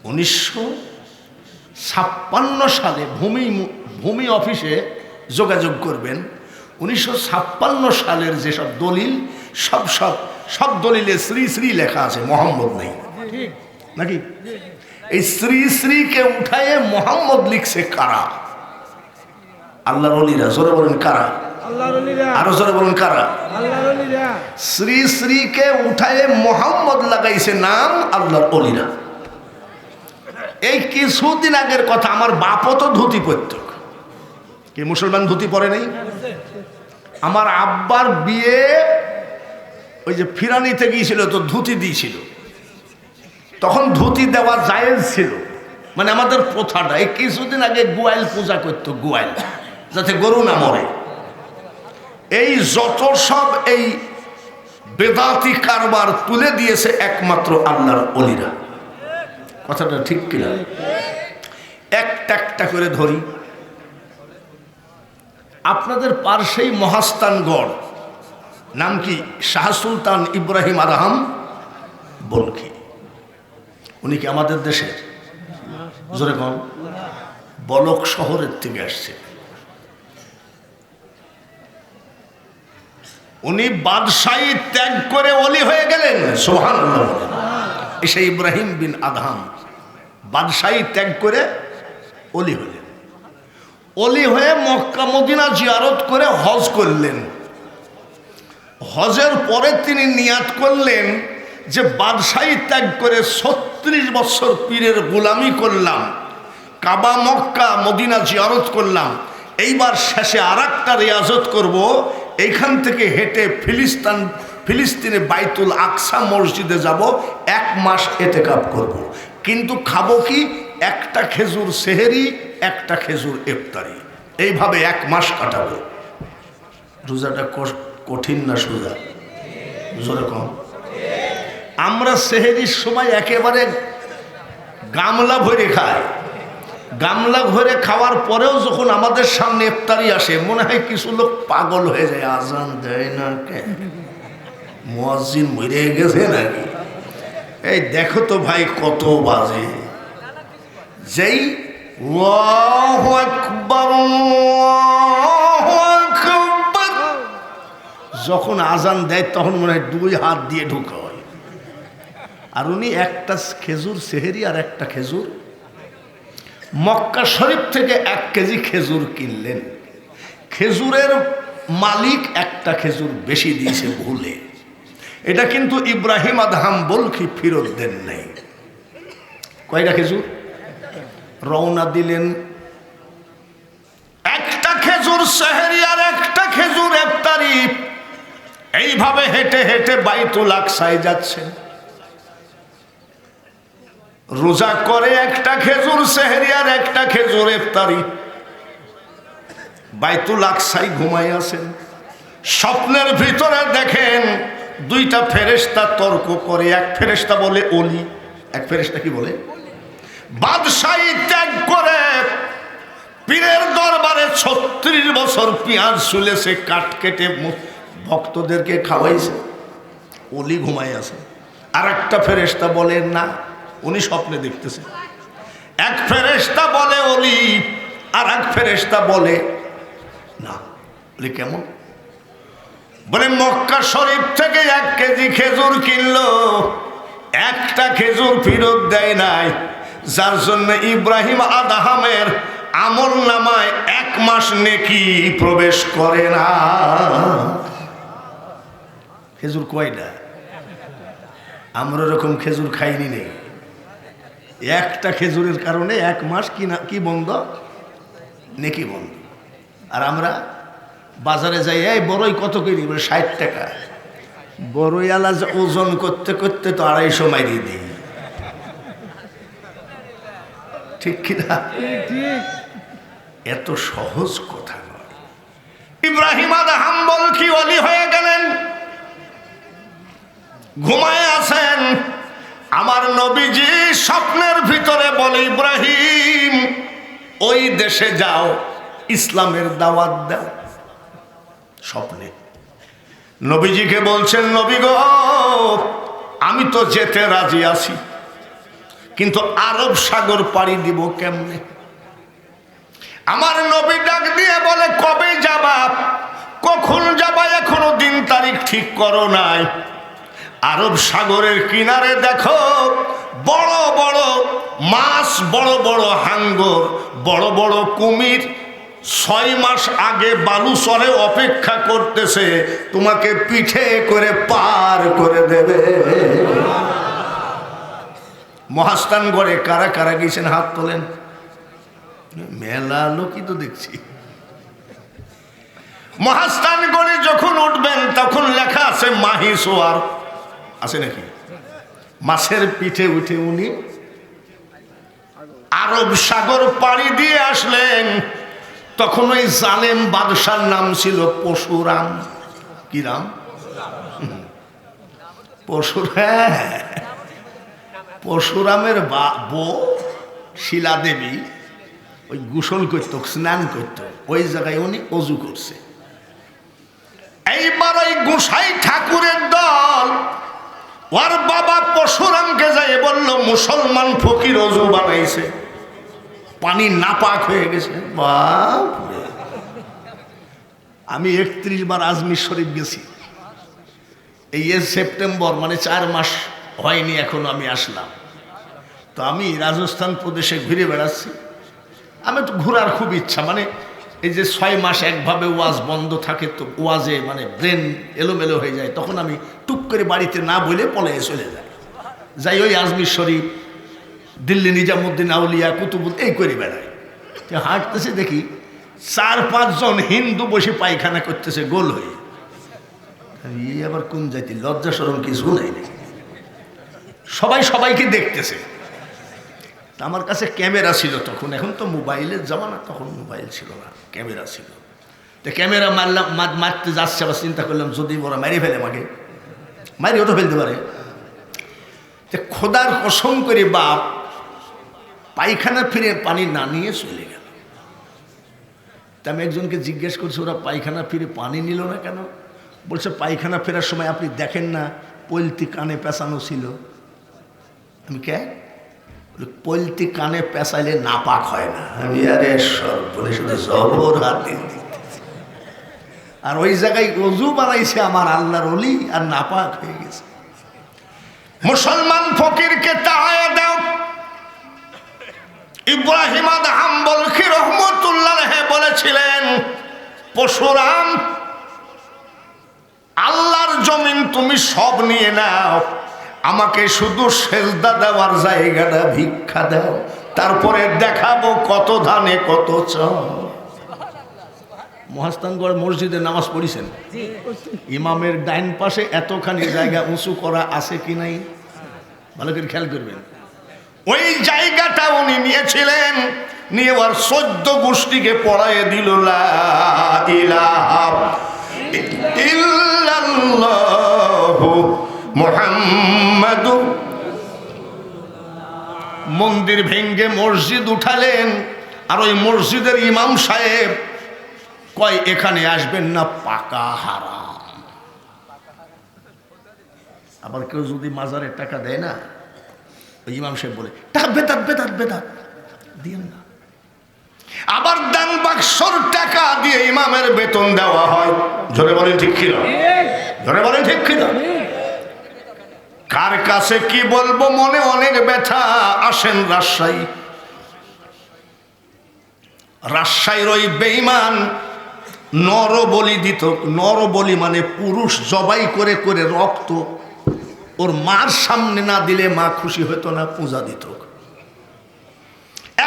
1956 সালে ভূমি অফিসে যোগাযোগ করবেন। 1956 সালের যেসব দলিল, সব দলিলে শ্রী শ্রী লেখা আছে, মোহাম্মদ নেই নাকি? এই শ্রী শ্রীকে উঠায়ে মোহাম্মদ লিখছে কারা? আল্লাহর ওলিরা। জোরে বলেন কারা? আরো জোরে বলেন কারা? শ্রী শ্রীকে উঠায়ে মোহাম্মদ লাগাইছে নাম আল্লাহর ওলিরা। এই কিছুদিন আগের কথা, আমার বাপও তো ধুতি পরত। কি মুসলমান ধুতি পরে নাই? আমার আব্বার বিয়ে ওই যে ফিরানিতে গিয়েছিল তো ধুতি দিয়েছিল, তখন ধুতি দেওয়া জায়েজ ছিল। মানে আমাদের প্রথাটা। এই কিছুদিন আগে গোয়াল পূজা করতো, গোয়াল, যাতে গরু না মরে। এই যত সব এই বেদাতি কারবার তুলে দিয়েছে একমাত্র আল্লাহর ওলিরা। কথাটা ঠিক কিনা? একটা একটা করে ধরি। আপনাদের পার্শ্বেই মহাস্থানগড়, নাম কি? শাহ সুলতান ইব্রাহিম আদহাম বলকি। উনি কি আমাদের দেশের? জোরে কন। বলক শহরের থেকে আসছে। উনি বাদশাহী ত্যাগ করে ওলি হয়ে গেলেন। সুবহানাল্লাহ। এসে ইব্রাহিম বিন আদহাম বাদশাহী ত্যাগ করে ওলি হলেন। ওলি হয়ে মক্কা মদিনা জিয়ারত করে হজ করলেন। হজের পরে তিনি নিয়াত করলেন যে বাদশাহী ত্যাগ করে 36 বছর পীরের গোলামি করলাম, কাবা মক্কা মদিনা জিয়ারত করলাম, এইবার শেষে আরেকটা রিয়াজত করব। এইখান থেকে হেঁটে ফিলিস্তিনে বাইতুল আকসা মসজিদে যাব, 1 মাস এতেকাফ করব। কিন্তু খাবো কি? একটা খেজুর সেহেরি, একটা খেজুর ইফতারি, এইভাবে 1 মাস কাটাবো। রোজাটা কঠিন না সোজা? জোরে কম। আমরা সেহেরির সময় একেবারে গামলা ভরে খাই। গামলা ভরে খাওয়ার পরেও যখন আমাদের সামনে ইফতারি আসে, মনে হয় কিছু লোক পাগল হয়ে যায়। আজান দেয় না কে? মুয়াজ্জিন মরে গেছে নাকি? এই দেখো তো ভাই কত বাজে। যেই আল্লাহু আকবার আল্লাহু আকবার যখন আজান দেয় তখন মনে হয় দুই হাত দিয়ে ঢুকা হয়। আর উনি একটা খেজুর সেহেরি আর একটা খেজুর মক্কা শরীফ থেকে 1 কেজি খেজুর কিনলেন। খেজুরের মালিক একটা খেজুর বেশি দিয়েছে ভুলে, এটা কিন্তু ইব্রাহিম আদহাম বলকি ফেরত দেন নাই। কয়টা খেজুর? রওনা দিলেন, একটা খেজুর সেহরি আর একটা খেজুর ইফতারি। এইভাবে হেঁটে হেঁটে বাইতুল আকসায় যাচ্ছেন। রোজা করে একটা খেজুর সেহরি আর একটা খেজুর ইফতারি। বাইতুল আকসায় ঘুমাই আছেন। স্বপ্নের ভিতরে দেখেন দুইটা ফেরেশতা তর্ক করে। এক ফেরেশতা বলে অলি, এক ফেরেশতা কি বলে? বাদশাহী ত্যাগ করে পীরের দরবারে 36 বছর পেঁয়াজ চুলেছে, কাঠ কেটে ভক্তদেরকে খাওয়াইছে। অলি ঘুমাই আছে। আর একটা ফেরেশতা বলে না, উনি স্বপ্নে দেখতেছে। এক ফেরেশতা বলে অলি, আর এক ফেরেশতা বলে না। বলে কেমন? বলে মক্কা শরীফ থেকে 1 কেজি খেজুর কিনলো, একটা খেজুর ফেরত দেয় নাই, যার জন্য ইব্রাহিম আদহামের আমল নামায় 1 মাস নেকি প্রবেশ করে না। খেজুর কয়টা? আমরা এরকম খেজুর খাইনি নেই। একটা খেজুরের কারণে 1 মাস কি বন্ধ? নেকি বন্ধ। আর আমরা বাজারে যাই, এই বড়ই কত কিনি? বলে 60 টাকা। বড়ই আলা ওজন করতে করতে তো 250 মাইরিয়ে দিই। ঠিক কিনা? এত সহজ কথা নয়। ইব্রাহিম আদহাম বলকি ওলি হয়ে গেলেন, ঘুমায় আছেন। আমার নবীজি স্বপ্নের ভিতরে বলে, ইব্রাহিম ওই দেশে যাও, ইসলামের দাওয়াত দাও। স্বপ্নে নবীজিকে বলছেন, নবী গো আমি তো যেতে রাজি আছি, কিন্তু আরব সাগর পাড়ি দিব কেমনে? আমার নবী ডাক দিয়ে বলে, কবে যাবা? কখন যাবা? এখনো দিন তারিখ ঠিক করো নাই। আরব সাগরের কিনারে দেখো বড় বড় মাছ, বড় বড় হাঙ্গর, বড় বড় কুমির 6 মাস আগে বালুচরে অপেক্ষা করতেছে, তোমাকে পিঠে করে পার করে দেবে। মহাস্থানগড়ে কারা কারা গেছেন হাত তোলেন? মেলা লোকই তো দেখছি। মহাস্থানগড়ে যখন উঠবেন তখন লেখা আছে মাহি সোয়ার, আছে নাকি? মাছের পিঠে উঠে উনি আরব সাগর পাড়ি দিয়ে আসলেন। তখন ওই জালেম বাদশার নাম ছিল পরশুরাম। কি রাম? পরশুরামের বউ শিলা দেবী ওই গোসল করত, স্নান করত, ওই জায়গায় উনি অজু করছে। এইবার ওই গোসাই ঠাকুরের দল ওর বাবা পরশুরামকে যাই বলল, মুসলমান ফকির অজু বানাইছে, পানি নাপাক হয়ে গেছে। বাপরে! আমি 31 বার আজমির শরীফ গেছি। এই সেপ্টেম্বর, মানে 4 মাস হয়নি এখনো আমি আসলাম। তো আমি রাজস্থান প্রদেশে ঘুরে বেড়াচ্ছি। আমি তো ঘোরার খুব ইচ্ছা, মানে এই যে 6 মাস একভাবে ওয়াজ বন্ধ থাকে, তো ওয়াজে মানে ব্রেন এলোমেলো হয়ে যায়। তখন আমি টুক করে বাড়িতে না বলে পলায়ে চলে যাই ওই আজমির শরীফ, দিল্লি নিজামুদ্দিন আউলিয়া, কুতুবুদ্দিন এই করে বেড়ায়। হাঁটতেছে দেখি 4-5 জন হিন্দু বসে পায়খানা করতেছে গোল হয়ে। এই আবার কোন জাতি? লজ্জা শরম কিছু নাই নাকি? সবাই সবাইকে দেখতেছে। আমার কাছে ক্যামেরা ছিল তখন, এখন তো মোবাইলের জামানা, তখন মোবাইল ছিল না, ক্যামেরা ছিল। তো ক্যামেরা মারলাম, মারতে যাচ্ছে, আবার চিন্তা করলাম যদি ওরা মারি ফেলে, আমাকে মারিও তো ফেলতে পারে। তো খোদার কসম করে বাপ পায়খানা ফিরে পানি না নিয়ে চলে গেল। তা আমি একজনকে জিজ্ঞেস করছি, ওরা পায়খানা ফিরে পানি নিল না কেন? বলছে পায়খানা ফেরার সময় আপনি দেখেন না পলতি কানে পেঁচানো ছিল। আমি কে? পলতি কানে পেঁচাইলে নাপাক হয় না। আমি আরে সর্বনে শুধু জবর হাতে আর ওই জায়গায় অজু বানাইছে আমার আল্লাহর ওলি আর নাপাক হয়ে গেছে। মুসলমান ফকিরকে তাহায়া দাও। ইব্রাহিম হাম্বলখী রহমতুল্লাহ বলেছিলেন, পরশুরাম আল্লাহর জমিন তুমি সব নিয়ে নাও, আমাকে শুধু সেজদা দেওয়ার জায়গাটা ভিক্ষা দাও, তারপরে দেখাবো কত ধানে কত চাল। মহাস্থানগড় মসজিদে নামাজ পড়িছেন? ইমামের ডাইন পাশে এতখানি জায়গা উঁচু করা আছে কি নাই ভালো করে খেয়াল করবেন। ওই জায়গাটা উনি নিয়েছিলেন, নিয়ে আর 14 গোষ্ঠীকে পড়ায় দিল লা ইলাহা ইল্লাল্লাহু মুহাম্মাদুর। মন্দির ভেঙ্গে মসজিদ উঠালেন, আর ওই মসজিদের ইমাম সাহেব কয় এখানে আসবেন না, পাকা হারাম। আবার কেউ যদি মাজারের টাকা দেয় না, ওই ইমাম সাহেব বলে টাকা বেদাত বেদাত বেদাত দিয়েন না। আবার দান বাক্সর টাকা দিয়ে ইমামের বেতন দেওয়া হয়। জোরে বলেন ঠিক কি না? জোরে বলেন ঠিক কি না? কার কাছে কি বলবো, মনে অনেক ব্যথা। আসেন রাজশাহী, রাজশাহীর ওই বেঈমান নরবলি দিত। নরবলি মানে পুরুষ জবাই করে করে রক্ত ওর মার সামনে না দিলে মা খুশি হতো না, পূজা দিত।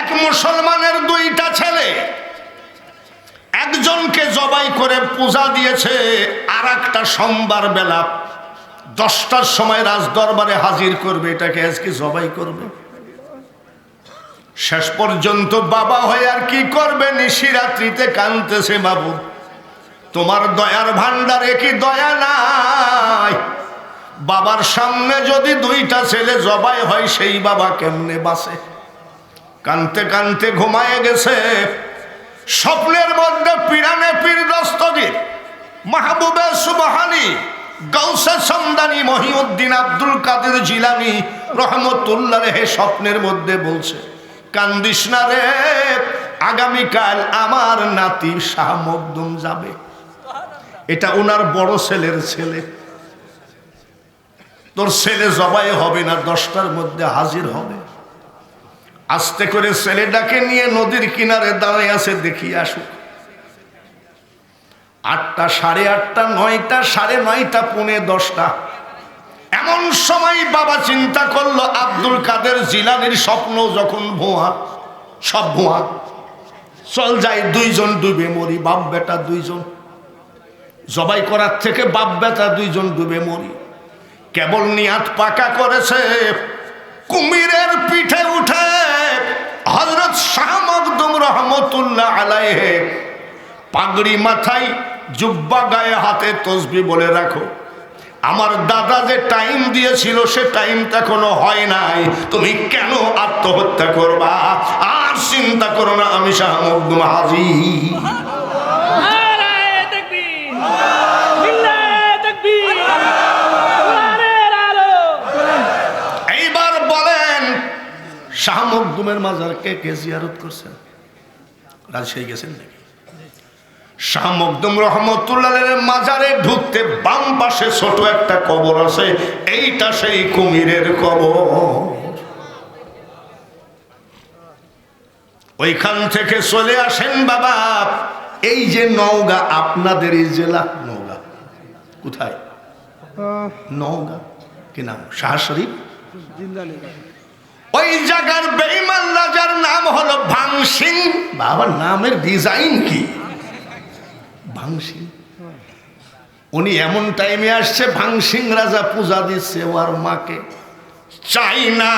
এক মুসলমানের 2টা ছেলে, একজনকে জবাই করে পূজা দিয়েছে, আর একটা সোমবার বেলা 10টার সময় রাজ দরবারে হাজির করবে, এটাকে আজকে জবাই করবে। শেষ পর্যন্ত বাবা হয়ে আর কি করবে, নিশিরাত্রিতে কাঁদতেছে, বাবু তোমার দয়ার ভান্ডারে কি দয়া নাই? বাবার সামনে যদি 2টা ছেলে জবাই হয়, সেই বাবা কেমনে বাঁচে? কানতে কানতে ঘুমায় গেছে। স্বপ্নের মধ্যে পিরানে পীর দস্তগীর, মাহবুবে সুবহানী, গাউসে সমদানি, মহিউদ্দিন আব্দুল কাদের জিলানী রহমতুল্লাহ স্বপ্নের মধ্যে বলছে, কান্দিস না রে, আগামীকাল আমার নাতি শাহ মখদুম যাবে। এটা ওনার বড় ছেলের ছেলে। তোর ছেলে জবাই হবে না, 10টার মধ্যে হাজির হবে। আস্তে করে ছেলেটাকে নিয়ে নদীর কিনারে দাঁড়িয়ে আছে, দেখি আসুক। 8টা, 8:30, 9টা, 9:30, পৌনে 10টা। এমন সময় বাবা চিন্তা করলো, আব্দুল কাদের জিলানীর স্বপ্ন যখন ভুয়া, সব ভুয়া, চল যাই 2 জন ডুবে মরি, বাপ বেটা 2 জন। জবাই করার থেকে বাপ বেটা 2 জন ডুবে মরি। কেবল নিয়াত পাকা করেছে, কুমিরের পিঠে উঠে হযরত শাহ মখদুম রহমতুল্লাহ আলাইহি পাগড়ি মাথায়, জুব্বা গায়ে, হাতে তসবিহ, বলে রাখো আমার দাদা যে টাইম দিয়েছিল সে টাইমটা এখনো হয় নাই, তুমি কেন আত্মহত্যা করবা? আর চিন্তা করো না, আমি শাহ মখদুম হাজির। এইবার বলেন, শাহ মখদুমের মাজার কে কে জিয়ারত করছেন? রাজশাহী গেছেন নাকি? শাহ মখদুম রহমতুল্লাহের মাজারে ঢুকতে বাম পাশে ছোট একটা কবর আছে, এইটা সেই কুমিরের কবর। ওইখান থেকে চলে আসেন বাবা, এই যে নওগাঁ, আপনাদের এই জেলা নওগাঁ, কোথায়? নওগাঁ, কি নাম? শাহ শরীফ। ওই জায়গার বেঈমান রাজার নাম হলো ভাংসিং। বাবার নামের ডিজাইন কি! ভাংসিং। উনি এমন টাইমে আসছে, ভাংসিং রাজা পূজা দিচ্ছে ওর মাকে, চাই না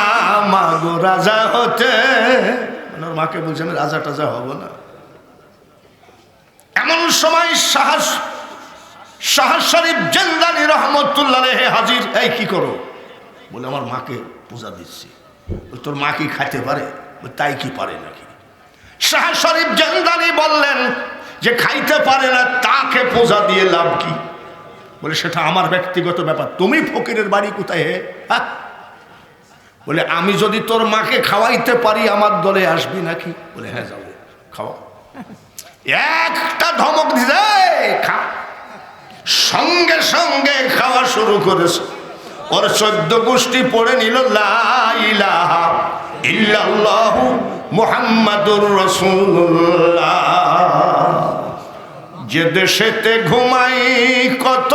মা গো রাজা হতে। ওর মাকে বলছে আমি রাজা টাজা হব না। এমন সময় শাহ শরীফ জিন্দানি রহমতুল্লাহ হাজির। এই কি করো? বলে আমার মাকে পূজা দিচ্ছি। তোর মা কি খাইতে পারে? তাই কি পারে নাকি? শাহ শরীফ জিন্দানি বললেন যে খাইতে পারে না, তাকে পূজা দিয়ে লাভ কি? বলে সেটা আমার ব্যক্তিগত ব্যাপার। তুমি ফকিরের বাড়ি কোথায় হে? বলে আমি যদি তোর মাকে খাওয়াইতে পারি আমার দলে আসবি নাকি? বলে হ্যাঁ যাবো, খাওয়া। একটা ধমক দিছে, খা। সঙ্গে সঙ্গে খাওয়া শুরু করেছে। ওর 14 গোষ্ঠী পড়ে নিল লা ইলাহা ইল্লাল্লাহু মুহাম্মাদুর রাসূলুল্লাহ। যে দেশেতে ঘুমাই কত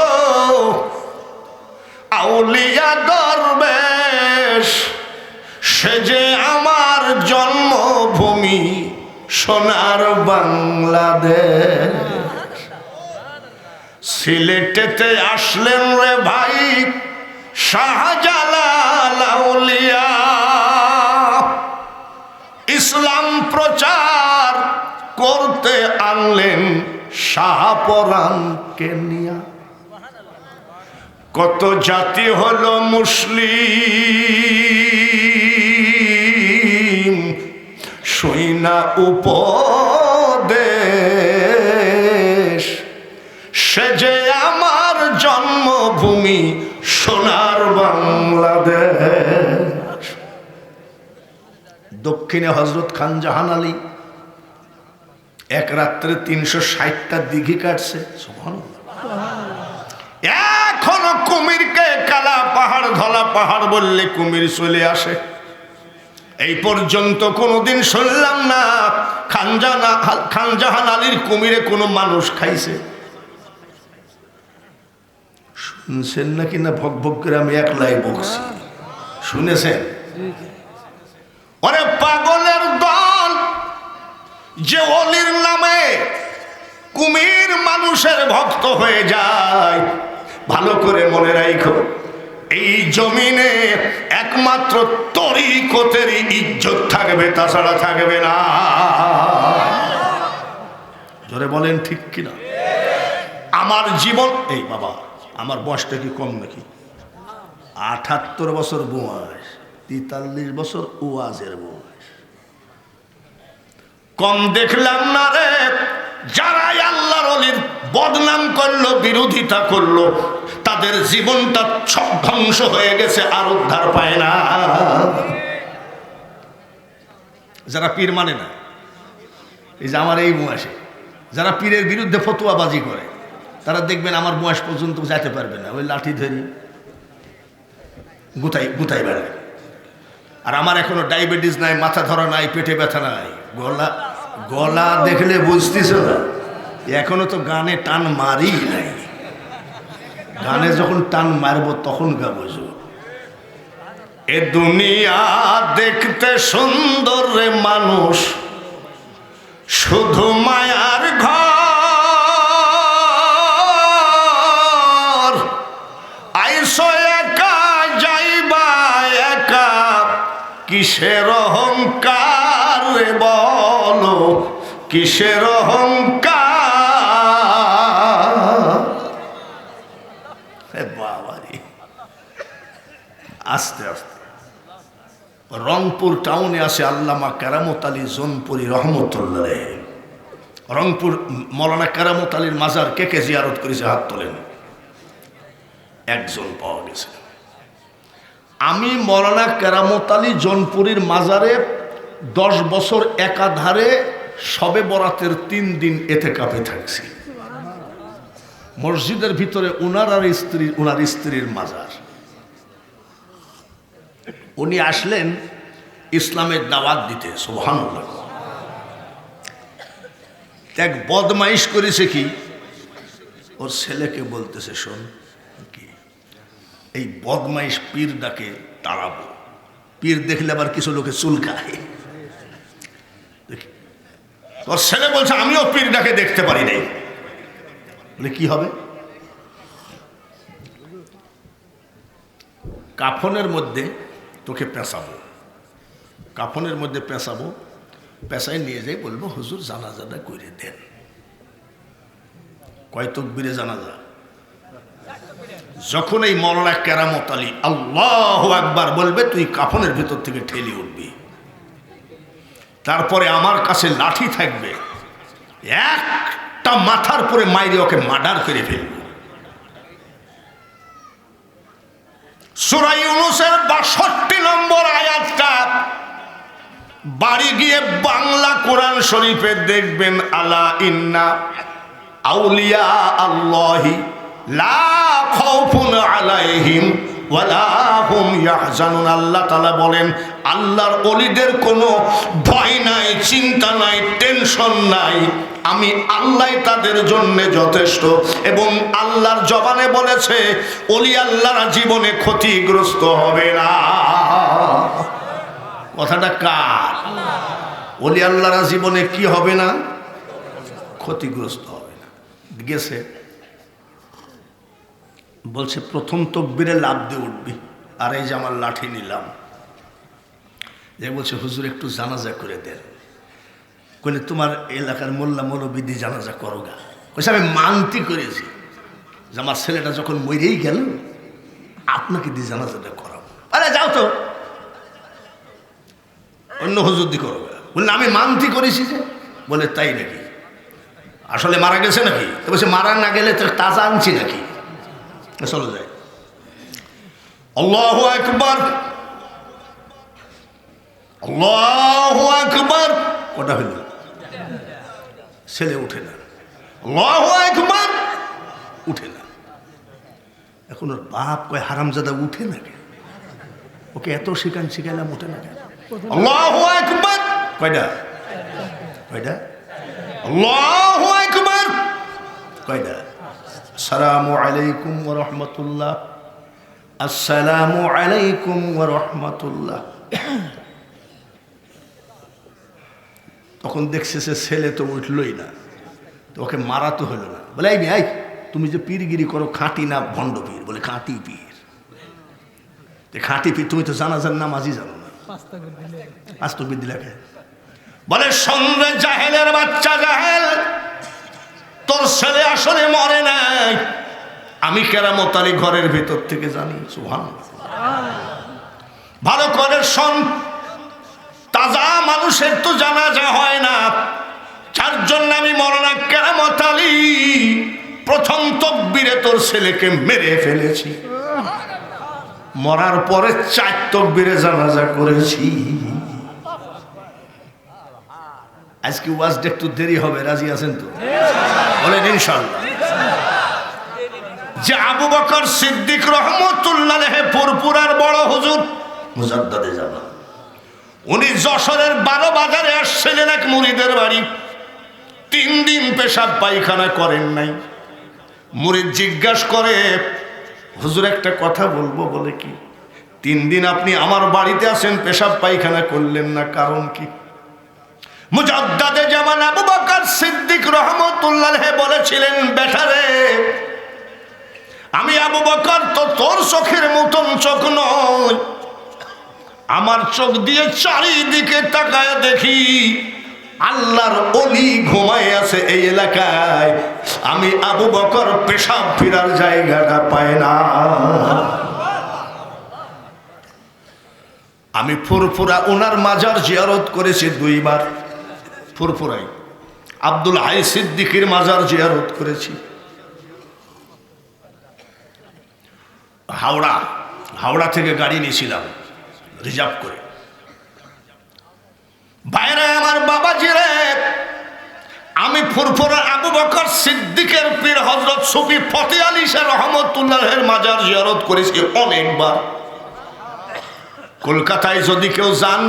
আউলিয়া দরবেশ, সে যে আমার জন্মভূমি সোনার বাংলাদেশ। সিলেটেতে আসলেন রে ভাই শাহজালাল আউলিয়া, ইসলাম প্রচার করতে আনলেন শাহপরানকে নিয়া। কত জাতি হলো মুসলিম, সৈনা উপদেশ, সে যে আমার জন্মভূমি সোনার বাংলাদেশ। দক্ষিণে হযরত খান জাহান আলী এক রাত্রে 360টা দিঘি কাটছে। এখনো কুমিরকে কালা পাহাড় ধলা পাহাড় বললে কুমির চলে আসে। এই পর্যন্ত কোনোদিন শুনলাম না খান জাহান আলীর কুমিরে কোনো মানুষ খাইছে। শুনছেন নাকি না ভক ভক করে আমি একলাই বকছি? শুনেছেন? ওরে পাগলের দল, যে অলির নামে কুমির মানুষের ভক্ত হয়ে যায়, ভালো করে মনে রাখো, এই জমিনে একমাত্র তরিকতেরই ইজ্জত থাকবে, তাছাড়া থাকবে না। জোরে বলেন ঠিক কিনা? আমার জীবন, এই বাবা আমার বয়সটা কি কম নাকি? 78 বছর বয়স, 43 বছর ওয়াজের বয়স। কম দেখলাম না রে। যারাই আল্লাহর ওলির বদনাম করলো, বিরোধিতা করলো, তাদের জীবনটা সব ধ্বংস হয়ে গেছে, আর উদ্ধার পায় না। যারা পীর মানে না, এই যে আমার এই বয়সে যারা পীরের বিরুদ্ধে ফতোয়াবাজি করে, তারা দেখবেন আমার বয়স পর্যন্ত যেতে পারবে না, ওই লাঠি ধরি গুতাই বেড়ায়। আর আমার এখনো ডায়াবেটিস নাই, মাথা ধরা নাই, পেটে ব্যথা নাই, গলা দেখলে বুঝতেছ না, এখনো তো গানে টান মারি নাই। গানে যখন টান মারবো তখন গাবো। এ দুনিয়া দেখতে সুন্দর রে মানুষ, শুধু মায়ার ঘর। আইসো একা যাইবা একা, কিসের অহংকার রে বলো, কিসের অহংকার। বাবারি, আস্তে আস্তে রংপুর টাউনে আসে আল্লামা কেরামত আলী জোনপুরি রহমতুল্লাহ। রংপুর মৌলানা কেরামত আলীর মাজার কে কে জিয়ারত করেছে? হাত তোলেন। একজন পাওয়া গেছে। আমি মৌলানা কেরামত আলী জোনপুরির মাজারে 10 বছর একাধারে শবে বরাতের 3 দিন এতেকাফে থাকছি। মসজিদের ভিতরে উনার স্ত্রীর মাজার। উনি আসলেন ইসলামের দাওয়াত দিতে। সুবহানাল্লাহ। এক বদমাইশ করেছে কি, ওর ছেলেকে বলতেছে, শোন কি এই বদমাইশ পীর ডাকে তাড়াবো। পীর দেখলে আবার কিছু লোকে চুলকায়। ওর ছেলে বলছে আমিও পীর ডাকে দেখতে পারি নাই। বলে কি হবে? কাফনের মধ্যে তোকে পেঁচাবো, কাফনের মধ্যে পেঁচাবো, পেঁচায় নিয়ে যাই, বলবো হুজুর জানাজাটা করে দেন। কয় তাকবীরে জানাজা? যখন এই মৌলানা কেরামত আলী আল্লাহু আকবার বলবে, তুই কাফনের ভিতর থেকে ঠেলে উঠবি। তারপরে আমার কাছে লাঠি থাকবে, একটা মাথার পরে মাইরে ওকে মার্ডার করে ফেলবে। সূরা ইউনূসের ৬২ নম্বর আয়াতটা বাড়ি গিয়ে বাংলা কোরআন শরীফে দেখবেন, আলা ইন্না আউলিয়া আল্লাহি লা খাউফুন আলাইহিম ওয়ালা হুম ইয়াহজানুন। আল্লাহ তাআলা বলেন, আল্লাহর ওলিদের কোনো ভয় নাই, চিন্তা নাই, টেনশন নাই, আমি আল্লাহ তাদের জন্য যথেষ্ট। এবং আল্লাহর জবানে বলেছে, ওলি আল্লাহর জীবনে ক্ষতিগ্রস্ত হবে না। কথাটা কার? ওলি আল্লাহর জীবনে কি হবে না? ক্ষতিগ্রস্ত হবে না। গেছে বলছে প্রথম তকবীরে লাফ দিয়ে উঠবি, আর এই যে আমার লাঠি নিলাম, যে বলছে হুজুর একটু জানাজা করে দেন। কইলে তোমার এলাকার মোল্লা মৌলবী জানাজা করো গা। কইছে আমি মানতি করেছি যে আমার ছেলেটা যখন মরেই গেল আপনাকে দিয়ে জানাজাটা করাবো। আরে যাও তো, অন্য হুজুর দি করো গা। বললেন আমি মানতি করেছি যে। বলে তাই নাকি? আসলে মারা গেছে নাকি? তো বলছে মারা না গেলে তো তাজা আনছি নাকি? চলো যাই। আল্লাহু আকবার, আল্লাহু আকবার। কটা হইল? ছেলে উঠে না। আল্লাহু আকবার, উঠে না। এখন ওর বাপ কয় হারামজাদা উঠে না কেন? ওকে এত শিখাইলাম উঠে না কেন? আল্লাহু আকবার কয়টা? কয়টা? আল্লাহু আকবার কয়টা? আসসালামু আলাইকুম ওয়া রাহমাতুল্লাহ, আসসালামু আলাইকুম ওয়া রাহমাতুল্লাহ। তখন দেখছে সে ছেলে তো উঠলই না, তো ওকে মারা তো হলো না। বলে এই ভাই তুমি যে পীরগিরি করো, খাঁটি না ভণ্ড পীর? বলে খাঁটি পীর। খাঁটি পীর, তুমি তো জানাজার নামাজই জানো না, আস্তবিদ দিলাকে। বলে সন্ধ্যে জাহেলের বাচ্চা জাহেল, তোর ছেলে আসলে মরে নাই, আমি কেরামত আলী ঘরের ভেতর থেকে জানি। সুবহানাল্লাহ। ভালো করে শোন, তাজা মানুষের তো জানাজা হয় না, যার জন্য আমি মরনা কেরামত আলী প্রথম তকবীরে তোর ছেলেকে মেরে ফেলেছি, মরার পরে 4 তকবীরে জানাজা করেছি। আজকে ওয়াজটা একটু দেরি হবে, রাজি আছেন তো? বলেন ইনশাআল্লাহ। যে আবু বকর সিদ্দিক রহমতুল্লাহ আলাইহি পুরপুরার বড় হুজুর মুজাদ্দাদে জামান, উনি যশোরের 12 বাজারে আসছিলেন এক মুরিদের বাড়ি। 3 দিন পেশাব পায়খানা করেন নাই। মুরিদ জিজ্ঞাসা করে, হুজুর একটা কথা বলবো। বলে কি? 3 দিন আপনি আমার বাড়িতে আসেন, পেশাব পায়খানা করলেন না, কারণ কি? মুজাদ্দাদে জামান আবু বকর সিদ্দিক রহমতুল্লাহ আলাইহি বলেছিলেন, বেটারে আমি আবু বকর তো তোর চোখের মতন চোখ নয়, আমার চোখ দিয়ে চারিদিকে তাকায় দেখি আল্লাহর ওলি ঘুমায় আছে এই এলাকায়, আমি আবু বকর পেশাব ফিরার জায়গাটা পাই না। আমি ফুরফুরা ওনার মাজার জিয়ারত করেছি 2 বার। ফুরফুরাই আব্দুল হাই সিদ্দিকের মাজার জিয়ারত করেছি। হাওড়া থেকে গাড়ি নিয়েছিলাম রিজার্ভ করে। বাইরে আমার বাবাজিরে, আমি ফুরফুরা আবু বকর সিদ্দিকের পীর হযরত সুফি ফতে আলী শাহ রহমতুল্লাহের মাজার জিয়ারত করেছি অনেকবার। কলকাতায় যদি কেউ যান,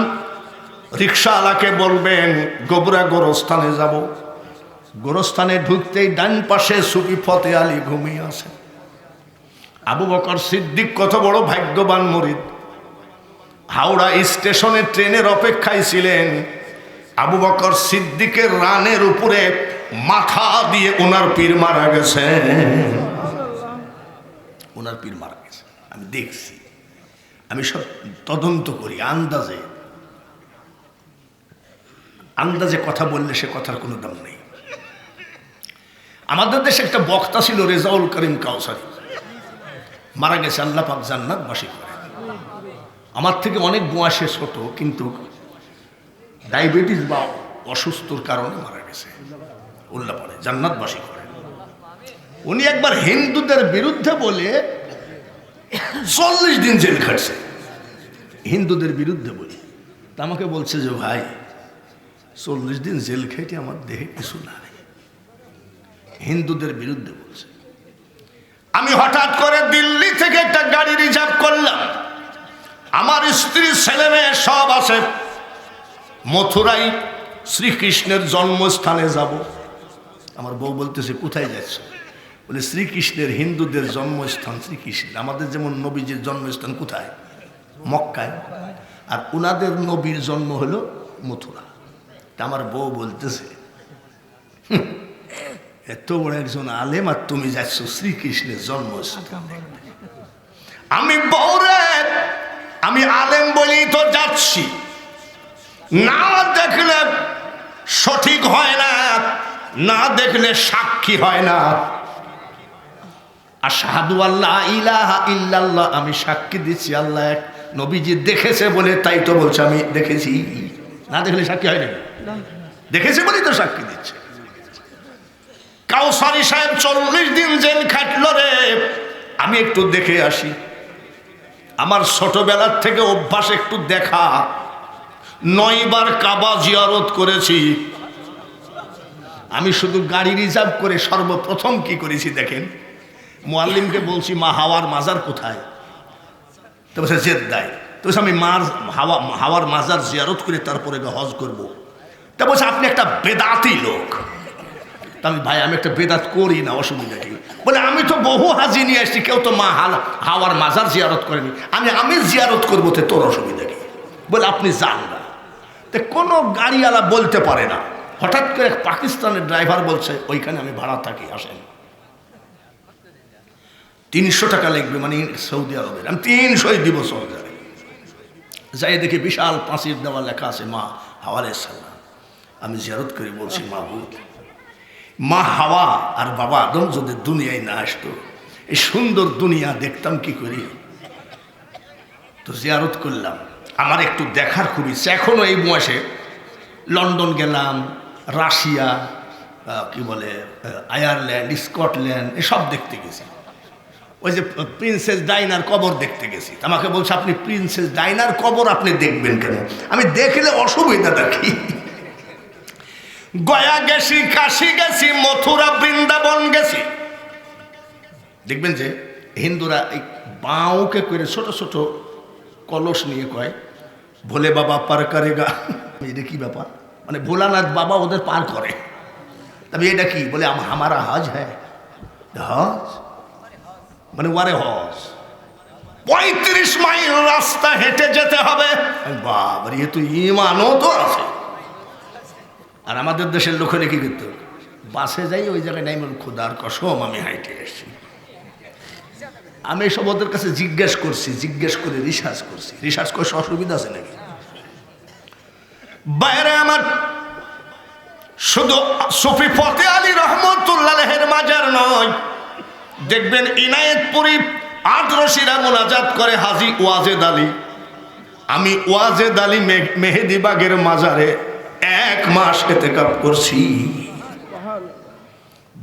রিক্সাওয়ালাকে বলবেন গোবরা গোরস্থানে যাব। গোরস্থানে ঢুকতেই ডান পাশে সুফি ফতে আলী ঘুমিয়ে আছে। আবু বকর সিদ্দিক কত বড় ভাগ্যবান মুরিদ। হাওড়া স্টেশনে ট্রেনের অপেক্ষায় ছিলেন। আবু বকর সিদ্দিকের রানের উপরে মাথা দিয়ে ওনার পীর মারা গেছে। ওনার পীর মারা গেছে, আমি দেখছি। আমি সব তদন্ত করি, আন্দাজে কথা বললে সে কথার কোনো দাম নেই। আমাদের দেশে একটা বক্তা ছিল রেজাউল করিম কাউসারি, মারা গেছে, আল্লাহ পাক জান্নাতবাসী করে। আমার থেকে অনেক বয়সে ছোট, কিন্তু ডায়াবেটিস বা অসুস্থর কারণে মারা গেছে, উল্লাহ পরে জান্নাতবাসী করে। উনি একবার হিন্দুদের বিরুদ্ধে বলে 40 দিন জেল খাটছে হিন্দুদের বিরুদ্ধে বলি। তা আমাকে বলছে যে ভাই 40 দিন জেল খেটে আমার দেহে কিছু নাই, হিন্দুদের বিরুদ্ধে বলছে। আমি হঠাৎ করে দিল্লি থেকে একটা গাড়ি রিজার্ভ করলাম, আমার স্ত্রী ছেলে মেয়ে সব আছে, মথুরাই শ্রীকৃষ্ণের জন্মস্থানে যাব। আমার বউ বলতেছে কোথায় যাচ্ছ? বলে শ্রীকৃষ্ণের, হিন্দুদের জন্মস্থান শ্রীকৃষ্ণ। আমাদের যেমন নবীজির জন্মস্থান কোথায়? মক্কায়। আর উনাদের নবীর জন্ম হলো মথুরা। তা আমার বউ বলতেছে এত বড় একজন আলেম আর তুমি যাচ্ছ শ্রীকৃষ্ণের জন্মস্থান। আমি বউরে, আমি আলেম বলেই তো যাচ্ছি, না দেখলে সঠিক হয় না, না দেখলে সাক্ষী হয় না। আশহাদু আল্লা ইলাহা ইল্লাল্লাহ, আমি সাক্ষী দিচ্ছি আল্লাহ এক, নবীজি দেখেছে বলে তাই তো বলছে আমি দেখেছি, না দেখলে সাক্ষী হয় না, দেখেছে বলেই তো সাক্ষী দিচ্ছে। কাউসারি সাহেব 40 দিন জেল খাটল রে, আমি একটু দেখে আসি। আমার ছোটবেলার থেকে অভ্যাস একটু দেখা, 9 বার কাবা জিয়ারত করেছি। আমি শুধু গাড়ি রিজার্ভ করে সর্বপ্রথম কি করেছি দেখেন, মুআল্লিমকে বলছি মা হাওয়ার মাজার কোথায়? তো বলছে জেদ্দায়। তো আমি হাওয়ার মাজার জিয়ারত করে তারপরে হজ করব। তা বলছে আপনি একটা বেদাতি লোক। তা আমি ভাই আমি একটা বেদাত করি না, অসুবিধা কি? বলে আমি তো বহু হাজি নিয়ে আসছি, কেউ তো মা হাওয়ার মাজার জিয়ারত করেনি, আমি জিয়ারত করবো, তো তোর অসুবিধা কি? বলে আপনি যান না। তো কোনো গাড়িওয়ালা বলতে পারে না। হঠাৎ করে এক পাকিস্তানের ড্রাইভার বলছে ওইখানে আমি ভাড়া থাকি, আসেন, 300 টাকা লাগবে, মানে সৌদি আরবের। আমি 300 দিব সৌদি আরবে। যাই দেখি বিশাল পাঁচির দেওয়া লেখা আছে মা হাওয়া সালাম। আমি জিয়ারত করে বলছি মাহবুব, মা হাওয়া আর বাবা আদম যদি দুনিয়ায় না আসতো, এই সুন্দর দুনিয়া দেখতাম কি করি? তো জিয়ারত করলাম। আমার একটু দেখার খুব ইচ্ছা, এখনো এই বয়সে লন্ডন গেলাম, রাশিয়া, কি বলে আয়ারল্যান্ড, স্কটল্যান্ড, এসব দেখতে গেছি। ওই যে প্রিন্সেস ডাইনার কবর দেখতে গেছি। আমাকে বলছে আপনি প্রিন্সেস ডাইনার কবর আপনি দেখবেন কেন? আমি দেখলে অসুবিধাটা কি? গয়া গেছি, কাশি গেছি, মথুরা বৃন্দাবন গেছি। দেখবেন যে হিন্দুরা এই বাউকে করে ছোট ছোট কলস নিয়ে কয় ভোলে বাবা পার করেগা। এটা কি ব্যাপার? মানে ভোলানাথ বাবা ওদের পার করে। তবে এটা কি বলে? আমারা হজ হ্যাঁ, হজ মানে ওয়ারে হজ। 35 মাইল রাস্তা হেঁটে যেতে হবে। বাবারে, এ তো ইমানও তো আছে। আর আমাদের দেশের লোকেরা কি করতো? বাসে যাই, ওই জায়গায় নাই, বল খোদার কসম আমি হাইটে এসেছি। আমি এসব ওদের কাছে জিজ্ঞেস করে রিসার্চ করে অসুবিধা আছে নাকি? বাইরে আমার শুধু সুফি ফতে আলী রহমতুল্লাহের মাজার নয়, দেখবেন ইনায়েতপুরি 8 রশিরা মোনাজাত করে হাজি ওয়াজেদ আলী। আমি ওয়াজেদ আলী মেহেদিবাগের মাজারে 1 মাস ইতিকাফ করছি।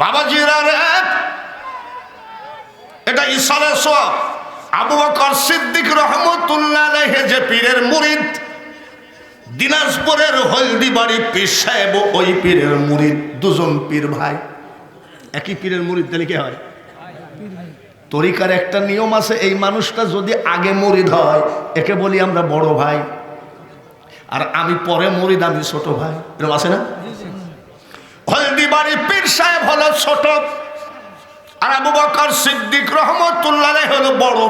বাবাজিরা রে, এটা ইসালে সওয়াব। আবু বকর সিদ্দিক রহমতুল্লাহ আলাইহি যে পীরের মুরিদ, দিনাজপুরের হলদিবাড়ি পীর সাহেব ওই পীরের মুরিদ, দুজন পীর ভাই। একই পীরের মুরিদ তাহলে কি হয়? তরিকার একটা নিয়ম আছে, এই মানুষটা যদি আগে মুরিদ হয় একে বলি আমরা বড় ভাই, আর আমি পরে মুরিদ, আমি ছোট ভাই। এরকম আছে না? হলদিবাড়ি পীর সাহেব হলো ছোট, আর আবু বকর সিদ্দিক রহমতুল্লাহ আলাইহি হলো বড়।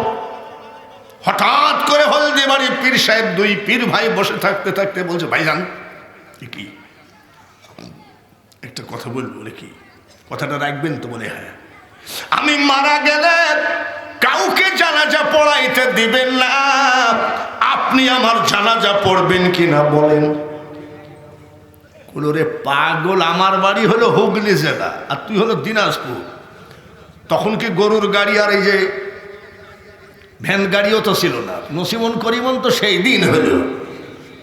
হঠাৎ করে হলদিবাড়ি পীর সাহেব 2 পীর ভাই বসে থাকতে থাকতে বলছে ভাইজান কি একটা কথা বলবো? বলে কি? কথাটা রাখবেন তো? বলে হ্যাঁ। আমি মারা গেলে কাউকে জানাজা পড়াইতে দিবেন না, আপনি আমার জানাজা পড়বেন কিনা বলেন? রে পাগল, আমার বাড়ি হলো হুগলি জেলা আর তুই হলো দিনাজপুর। তখন কি গরুর গাড়ি আর এই যে ভ্যান গাড়িও তো ছিল না, নসিমন করিমন তো সেই দিন হলো।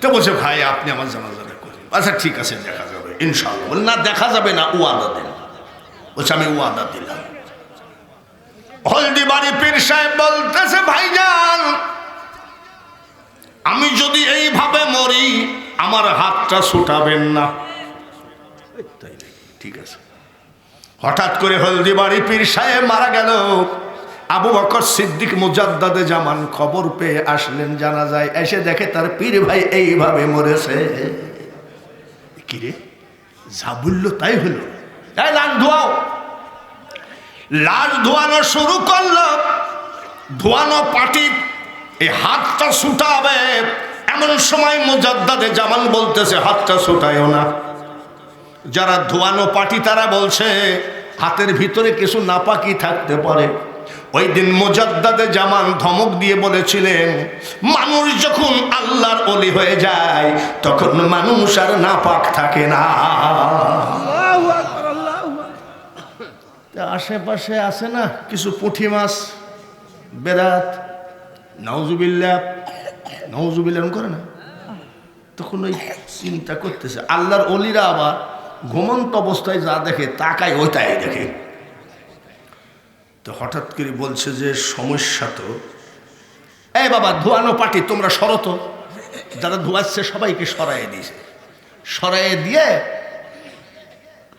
তো বলছে ভাই আপনি আমার জানাজাটা করেন। আচ্ছা ঠিক আছে, দেখা যাবে ইনশাআল্লাহ। বলে না দেখা যাবে না, ওয়াদা দেন। বলছে আমি ওয়াদা দিলাম। হলদিবাড়ি পীর সাহেব বলতেছে, ভাইজান আমি যদি এইভাবে মরি আমার হাতটা ছুটাবেন না? ঠিক আছে। হঠাৎ করে হলদিবাড়ি পীর সাহেব মারা গেল। আবু বকর সিদ্দিক মুজাদ্দাদে জামান খবর পেয়ে আসলেন জানাজায়, এসে দেখে তার পীর ভাই এইভাবে মরেছে। কিরে, যা বললো তাই হলো। লাশ ধোয়াও। লাশ ধোয়ানো শুরু করলো। ধোয়ানো পাটি এই হাতটা ছুটাবে, এমন সময় মুজাদ্দাদে জামান বলতেছে হাতটা ছুটায়ও না। যারা ধোয়ানো পাটি তারা বলছে হাতের ভিতরে কিছু নাপাকি থাকতে পারে। ওই দিন মুজাদ্দাদে জামান ধমক দিয়ে বলেছিলেন, মানুষ যখন আল্লাহর ওলি হয়ে যায় তখন মানুষ আর নাপাক থাকে না। আশেপাশে আছে না কিছু পুঁটি মাছ, বেরাত, নাউজুবিল্লাহ নাউজুবিল্লাহ করে না, তখন ওই চিন্তা করতেছে আল্লাহর ওলিরা আবার ঘুমন্ত অবস্থায় যা দেখে তাকায় ওইটাই দেখে। তো হঠাৎ করে বলছে যে সমস্যা তো, এই বাবা ধোয়ানো পাটি তোমরা সরতো। যারা ধোয়াচ্ছে সবাইকে সরাইয়ে দিয়েছে। সরাইয়ে দিয়ে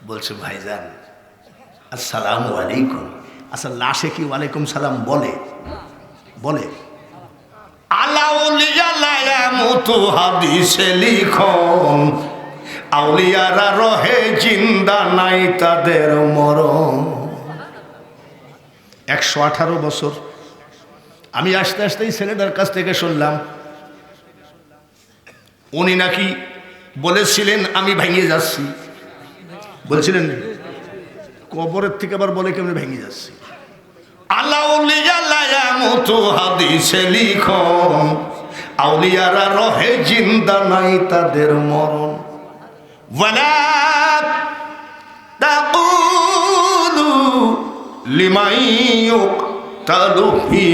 বলছে, ভাইজান আসসালামু আলাইকুম। আচ্ছা লাশে কি ওয়ালাইকুম সালাম বলে? বলে আলাউলিয়া লায়ামুতু হাদিসে লিখন, আউলিয়ারা রহে জিন্দা নাই তাদের মরণ। 118 বছর আমি আস্তে আস্তে ছেলেটার কাছ থেকে শুনলাম, উনি নাকি বলেছিলেন আমি ভেঙে যাচ্ছি। বলছিলেন কবরের থেকে আবার বলে কেমন ভেঙে যাচ্ছি। আলাউলিয়া লায়ামুতু হাদিসে লিখন, আউলিয়ারা রহে জিন্দা নাই তাদের মরণ। ওয়ালা তাকুলু লিমান ইউকতালু ফি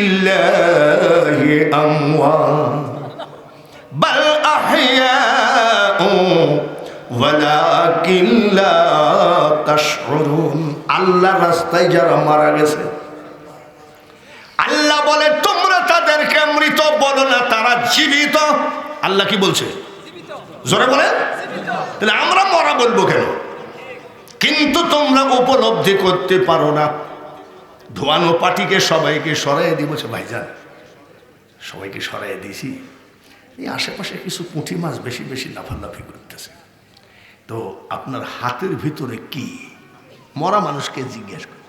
সাবিলিল্লাহি আমওয়াত বাল আহইয়াউ ওয়ালাকিন লা তাশউরুন। আল্লাহর রাস্তায় যারা মারা গেছে আল্লাহ বলে তোমরা তাদেরকে মৃত বলো না, তারা জীবিত। আল্লাহ কি বলছে? জোরে বলে। তাহলে আমরা মরা বলবো কেন? কিন্তু তোমরা উপলব্ধি করতে পারো না। ধোয়ানো পাটিকে সবাইকে সরাইয়ে দিয়ে বলছে, ভাইজান সবাইকে সরাইয়ে দিয়েছি, এই আশেপাশে কিছু পুঁটি মাছ বেশি বেশি লাফালাফি করতেছে, তো আপনার হাতের ভিতরে কি? মরা মানুষকে জিজ্ঞেস করে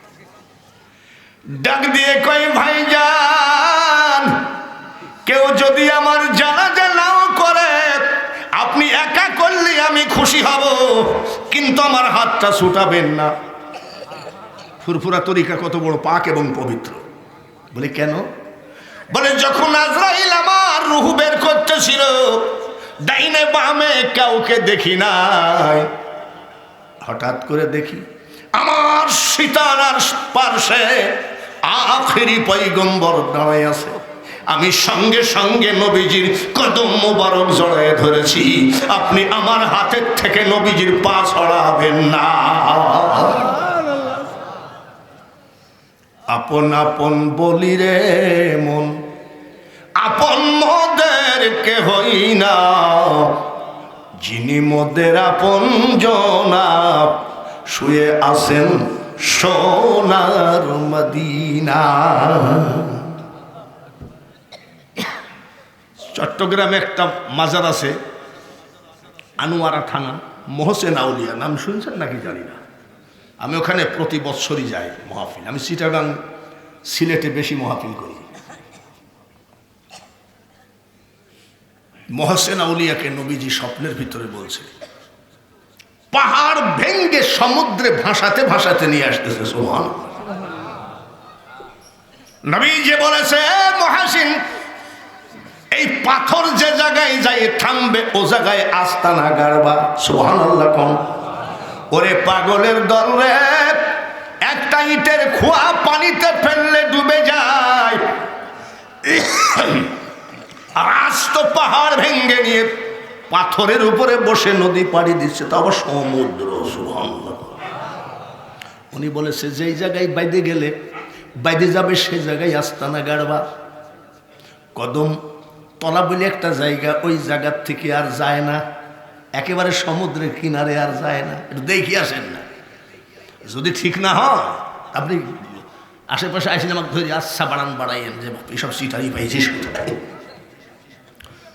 ডাক দিয়ে কয়, ভাইজান কেউ যদি আমার জানাজা নাও করে আপনি একা করলে আমি খুশি হব, কিন্তু আমার হাতটা ছুটাবেন না। ফুরফুরা তরিকা কত বড় পাক এবং পবিত্র। বলে কেন? বলে যখন আজরাইল আমার রূহ বের করতেছিল ডাইনে বামে কাউকে দেখি নাই, হঠাৎ করে দেখি আমার সীতানার পার্শ্বে আখেরি পয়গম্বর দাঁড়ায় আছে। আমি সঙ্গে সঙ্গে নবীজির কদম মোবারক জড়ায় ধরেছি। আপনি আমার হাতের থেকে নবীজির পা ছড়াবেন না। আপন আপন বলি রে মন, আপন মোদের কে হই না, যিনি মোদের আপন জনা শুয়ে আছেন সোনার মদিনা। চট্টগ্রামে একটা মাজার আছে, আনোয়ারা থানা, মহসেন আউলিয়া, নাম শুনছেন নাকি জানি না। আমি ওখানে প্রতি বৎসরই যাই মাহফিল। আমি চিটাগাং সিলেটে বেশি মাহফিল করি। মহসেন আউলিয়াকে নবীজি স্বপ্নের ভিতরে বলছে, পাহাড় ভেঙ্গে সমুদ্রে ভাসাতে ভাসাতে নিয়ে আসতেছে। সুবহানাল্লাহ। নবীজি বলেছে, মহাসিন এই পাথর যে জায়গায় যাই থামবে ও জায়গায় আস্তানা গাড়বা। সুবহানাল্লাহ কোন। ওরে পাগলের দল রে, একটা ইটের খোয়া পানিতে ফেললে ডুবে যায়, আর আস্ত পাহাড় ভেঙ্গে নিয়ে পাথরের উপরে বসে নদী পাড়ি দিচ্ছে, তা আবার সমুদ্র। সুবহানাল্লাহ। উনি বলেছে যেই জায়গায় বাইদে গেলে বাইদে যাবে সেই জায়গায় আস্তানা গাড়বা। কদম তলা বলে একটা জায়গা, ওই জায়গার থেকে আর যায় না, একেবারে সমুদ্রের কিনারে আর যায় না। একটু দেখি আসেন না, যদি ঠিক না হয় আপনি আশেপাশে আসেন আমাকে ধরে আচ্ছা বাড়াইয়েন যে এইসব সিটারি পাইছিস কোথায়।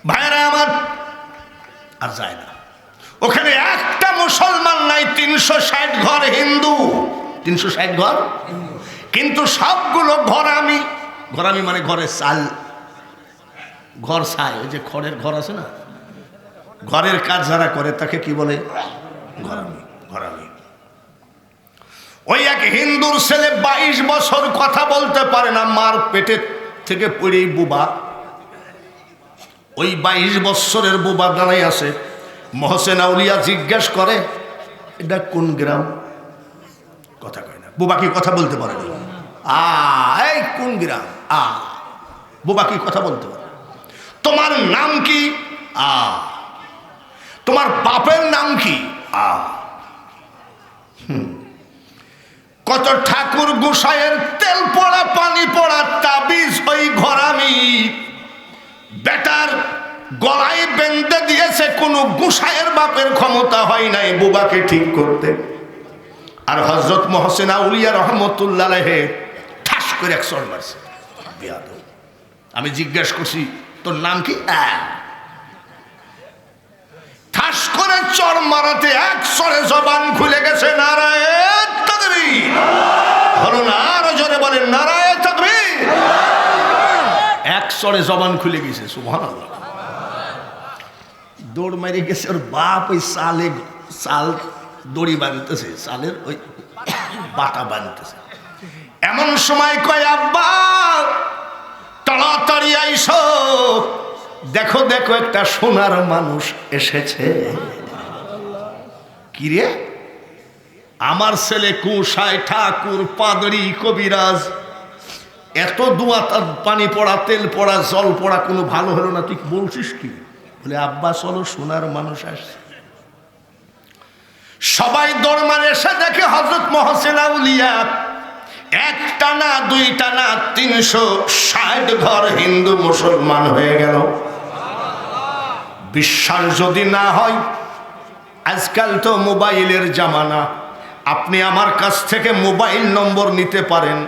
ভাইয়েরা আমার, আর যায় না। ওখানে একটা মুসলমান নাই, 360 ঘর হিন্দু, 360 ঘর, কিন্তু সবগুলো ঘরামি। ঘরামি মানে ঘরের চাল, ঘর ছায়, ওই যে খড়ের ঘর আছে না, ঘরের কাজ যারা করে তাকে কি বলে? ঘরামি। ঘরামি। ওই এক হিন্দুর ছেলে 22 বছর কথা বলতে পারে না, মার পেটের থেকে পড়েই বুবা। ওই 22 বছরের বুবা দাঁড়াই আছে। মহসেন আউলিয়া জিজ্ঞেস করে এটা কোন গ্রাম? কথা কয় না। বুবা কি কথা বলতে পারে না? এই কোন গ্রাম? বুবা কি কথা বলতে পারে? তোমার নাম কি? তোমার বাপের নাম কি? কত ঠাকুর গোসাইয়ের তেল পড়া পানি পড়া তাবিজ ওই ঘরামি বেটার গলায় বেঁধে দিয়েছে। কোন গোসাইয়ের বাপের ক্ষমতা হয় নাই বুবাকে ঠিক করতে। আর হযরত মহসিন আউলিয়া রহমতুল্লাহ আলাইহি ঠাস করে এক চড় মারছে। বেয়াদব। আমি জিজ্ঞেস করছি তোর নাম কি? ঠাস করে চড় মারাতে এক চড়ে জবান খুলে গেছে। নারায়ে তাকবীর। বলো না, আরো জোরে বলেন নারায়ে তাকবীর। এক চড়ে জবান খুলে গেছে। সুবহানাল্লাহ। দৌড় মারি গেছে। ওর বাপ ওই চাল দড়ি বাঁধতেছে, চালের ওই বাটা বাঁধতেছে। এমন সময় কয় আব্বা তাড়াতাড়ি আইসো, দেখো দেখো একটা সোনার মানুষ এসেছে। কিরে? আমার ছেলে কুসাই ঠাকুর পাদরি কবিরাজ, এত দুয়া পানি পড়া তেল পড়া জল পড়া কোনো ভালো হলো না, তুই বলছিস কি? বলে আব্বা চলো সোনার মানুষ আসছে। সবাই দৌড় মারে এসে দেখে হযরত মহসিন আউলিয়া একটা না দুইটা না 360 ঘর হিন্দু মুসলমান হয়ে গেল। বিশ্বাস যদি না হয়, আজকাল তো মোবাইলের জামানা, আপনি আমার কাছ থেকে মোবাইল নম্বর নিতে পারেন।